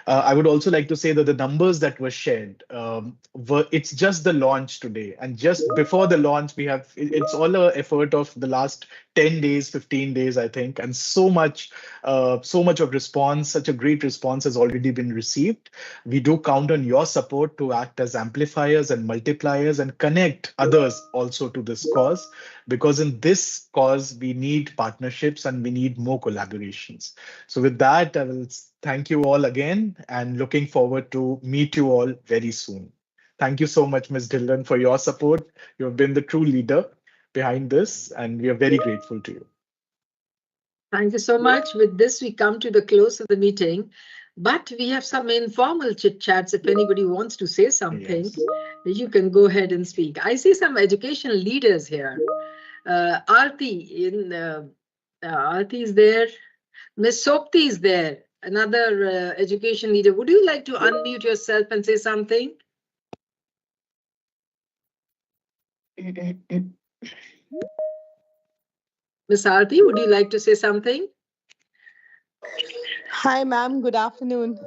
I would also like to say that the numbers that were shared, it's just the launch today, and just before the launch, it's all an effort of the last 10 days, 15 days, I think, and so much of response, such a great response has already been received. We do count on your support to act as amplifiers and multipliers and connect others also to this cause, because in this cause, we need partnerships and we need more collaborations. So with that, I will thank you all again and looking forward to meet you all very soon. Thank you so much, Ms. Dhillon, for your support. You have been the true leader behind this, and we are very grateful to you. Thank you so much. With this, we come to the close of the meeting, but we have some informal chit chats. If anybody wants to say something, you can go ahead and speak. I see some education leaders here. Aarti is there. Ms. Sopti is there. Another education leader. Would you like to unmute yourself and say something? Ms. Aarti, would you like to say something? Hi, ma'am. Good afternoon.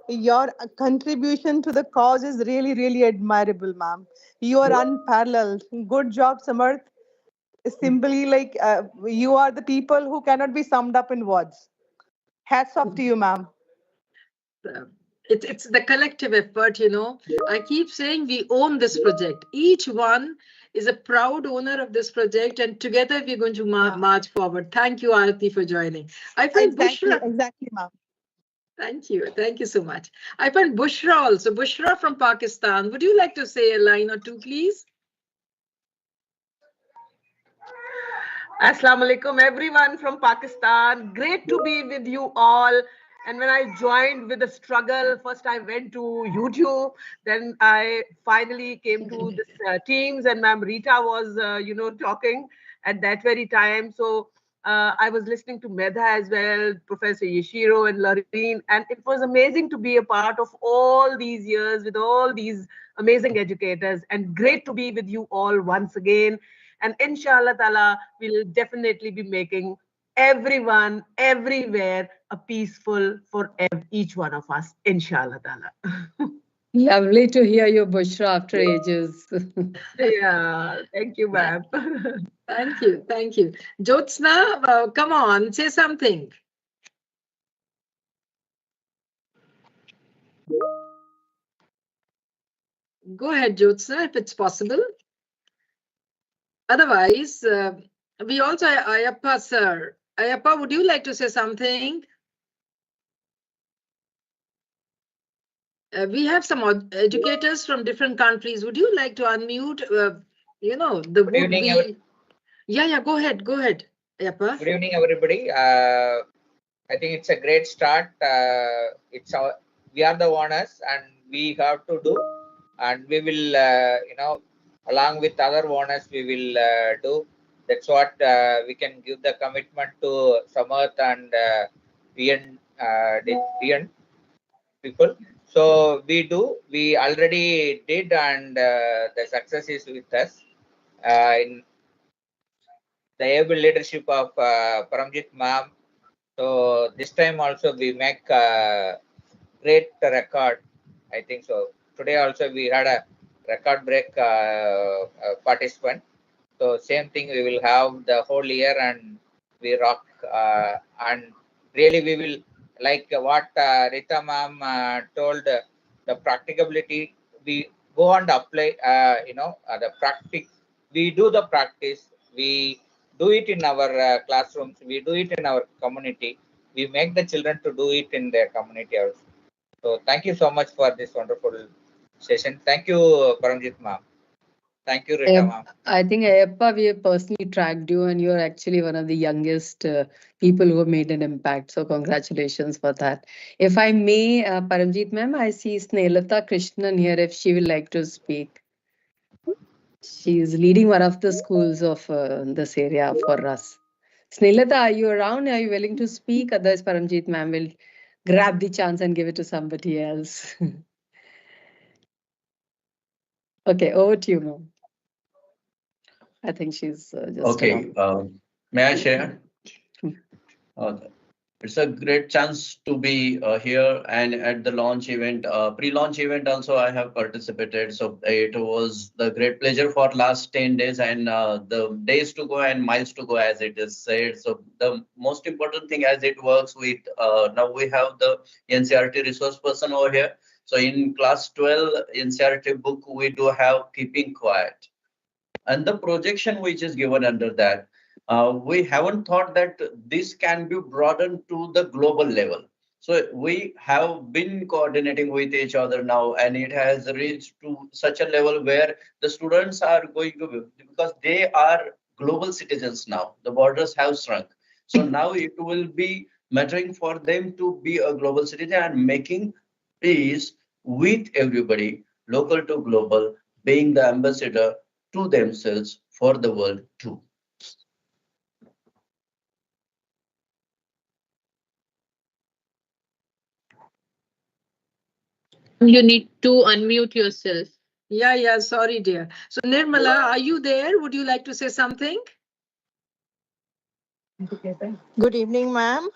Your contribution to the cause is really, really admirable, ma'am. You are unparalleled. Good job, Samarth. Simply like you are the people who cannot be summed up in words. Hats off to you, ma'am. It's the collective effort, you know. I keep saying we own this project. Each one is a proud owner of this project, and together we're going to march forward. Thank you, Aarti, for joining. I find Bushra. Exactly, ma'am. Thank you. Thank you so much. I find Bushra also. Bushra from Pakistan. Would you like to say a line or two, please? Assalamu alaikum, everyone from Pakistan. Great to be with you all. And when I joined with the struggle, first I went to YouTube, then I finally came to this Teams, and Ma'am Rita was, talking at that very time. So I was listening to Medha as well, Professor Yoshiro and Lorraine, and it was amazing to be a part of all these years with all these amazing educators, and great to be with you all once again. And inshallah ta'ala, we'll definitely be making everyone, everywhere, a peaceful for each one of us, inshallah ta'ala. Lovely to hear your Bushra after ages. Yeah, thank you, ma'am. Thank you, thank you. Jyotsna, come on, say something. Go ahead, Jyotsna, if it's possible. Otherwise, we also have Ayappa, sir. Ayappa, would you like to say something? We have some educators from different countries. Would you like to unmute? The Good evening, Yeah, go ahead, Ayappa. Good evening, everybody. I think it's a great start. We are the owners, and we have to do, and we will, along with other owners, we will do. That's what we can give the commitment to Samarth and DN people. So we already did, and the success is with us in the able leadership of Paramjit ma'am. So this time also we make a great record, I think so. Today also we had a record break participant. So same thing we will have the whole year, and we rock, and really we will, like what Rita ma'am told, the practicability, we go and apply, the practice, we do the practice, we do it in our classrooms, we do it in our community, we make the children to do it in their community also. So thank you so much for this wonderful session. Thank you, Paramjit ma'am. Thank you, Rita ma'am. I think, Ayappa, we have personally tracked you, and you're actually one of the youngest people who have made an impact. So congratulations for that. If I may, Paramjit ma'am, I see Snelata Krishnan here, if she will like to speak. She is leading one of the schools of this area for us. Snelata, are you around? Are you willing to speak? Otherwise, Paramjit ma'am will grab the chance and give it to somebody else. Okay, over to you, ma'am. I think she's just okay. May I share? It's a great chance to be here, and at the launch event, pre-launch event also I have participated. So it was the great pleasure for last 10 days, and the days to go and miles to go, as it is said. So the most important thing, as it works with, now we have the NCERT resource person over here. So in class 12 NCERT book, we do have keeping quiet. And the projection which is given under that, we haven't thought that this can be broadened to the global level. So we have been coordinating with each other now, and it has reached to such a level where the students are going to be, because they are global citizens now. The borders have shrunk. So now it will be mattering for them to be a global citizen and making peace with everybody, local to global, being the ambassador to themselves for the world too. You need to unmute yourself. Yeah, sorry, dear. So Nirmala, are you there? Would you like to say something? Good evening, ma'am.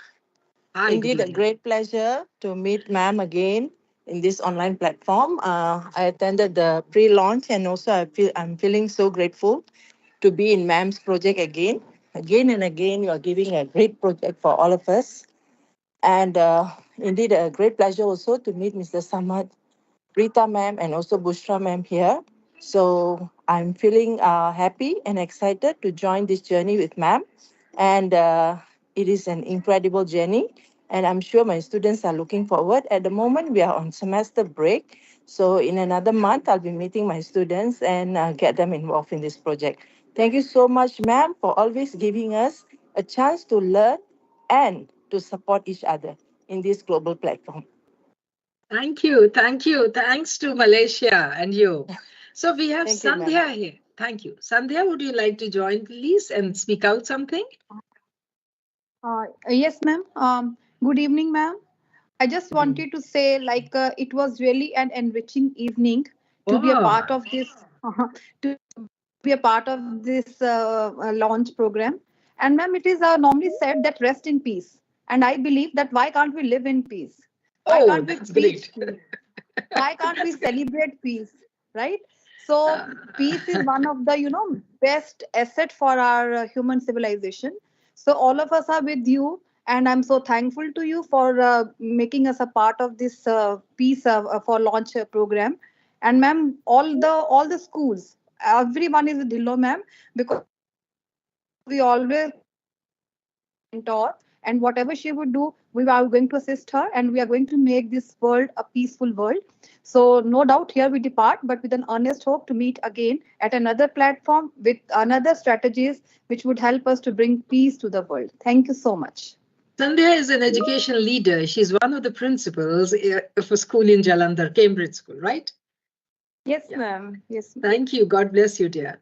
Hi, Indeed, a great pleasure to meet ma'am again in this online platform. I attended the pre-launch, and also I'm feeling so grateful to be in ma'am's project again. Again and again, you are giving a great project for all of us. And indeed, a great pleasure also to meet Mr. Samad, Rita ma'am, and also Bushra ma'am here. So I'm feeling happy and excited to join this journey with ma'am. And it is an incredible journey. And I'm sure my students are looking forward. At the moment, we are on semester break. So in another month, I'll be meeting my students and get them involved in this project. Thank you so much, ma'am, for always giving us a chance to learn and to support each other in this global platform. Thank you. Thanks to Malaysia and you. So we have Sandhya here. Thank you. Sandhya, would you like to join, please, and speak out something? Yes, ma'am. Good evening, ma'am. I just wanted to say, it was really an enriching evening to be a part of this. To be a part of this launch program. And ma'am, it is normally said that rest in peace. And I believe that why can't we live in peace? Why can't we preach peace? Why can't we celebrate peace? Right? So peace is one of the best asset for our human civilization. So all of us are with you, and I'm so thankful to you for making us a part of this peace for launch program. And ma'am, all the schools, everyone is with Dhillo ma'am, because we always mentor, and whatever she would do, we are going to assist her, and we are going to make this world a peaceful world. So no doubt here we depart, but with an earnest hope to meet again at another platform with another strategies which would help us to bring peace to the world. Thank you so much. Sandhya is an education leader. She's one of the principals of a school in Jalandhar, Cambridge School, right? Yes, ma'am. Yes. Thank you. God bless you, dear.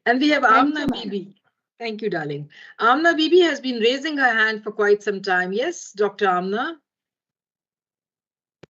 And we have Amna Bibi. Thank you, darling. Amna Bibi has been raising her hand for quite some time. Yes, Dr. Amna?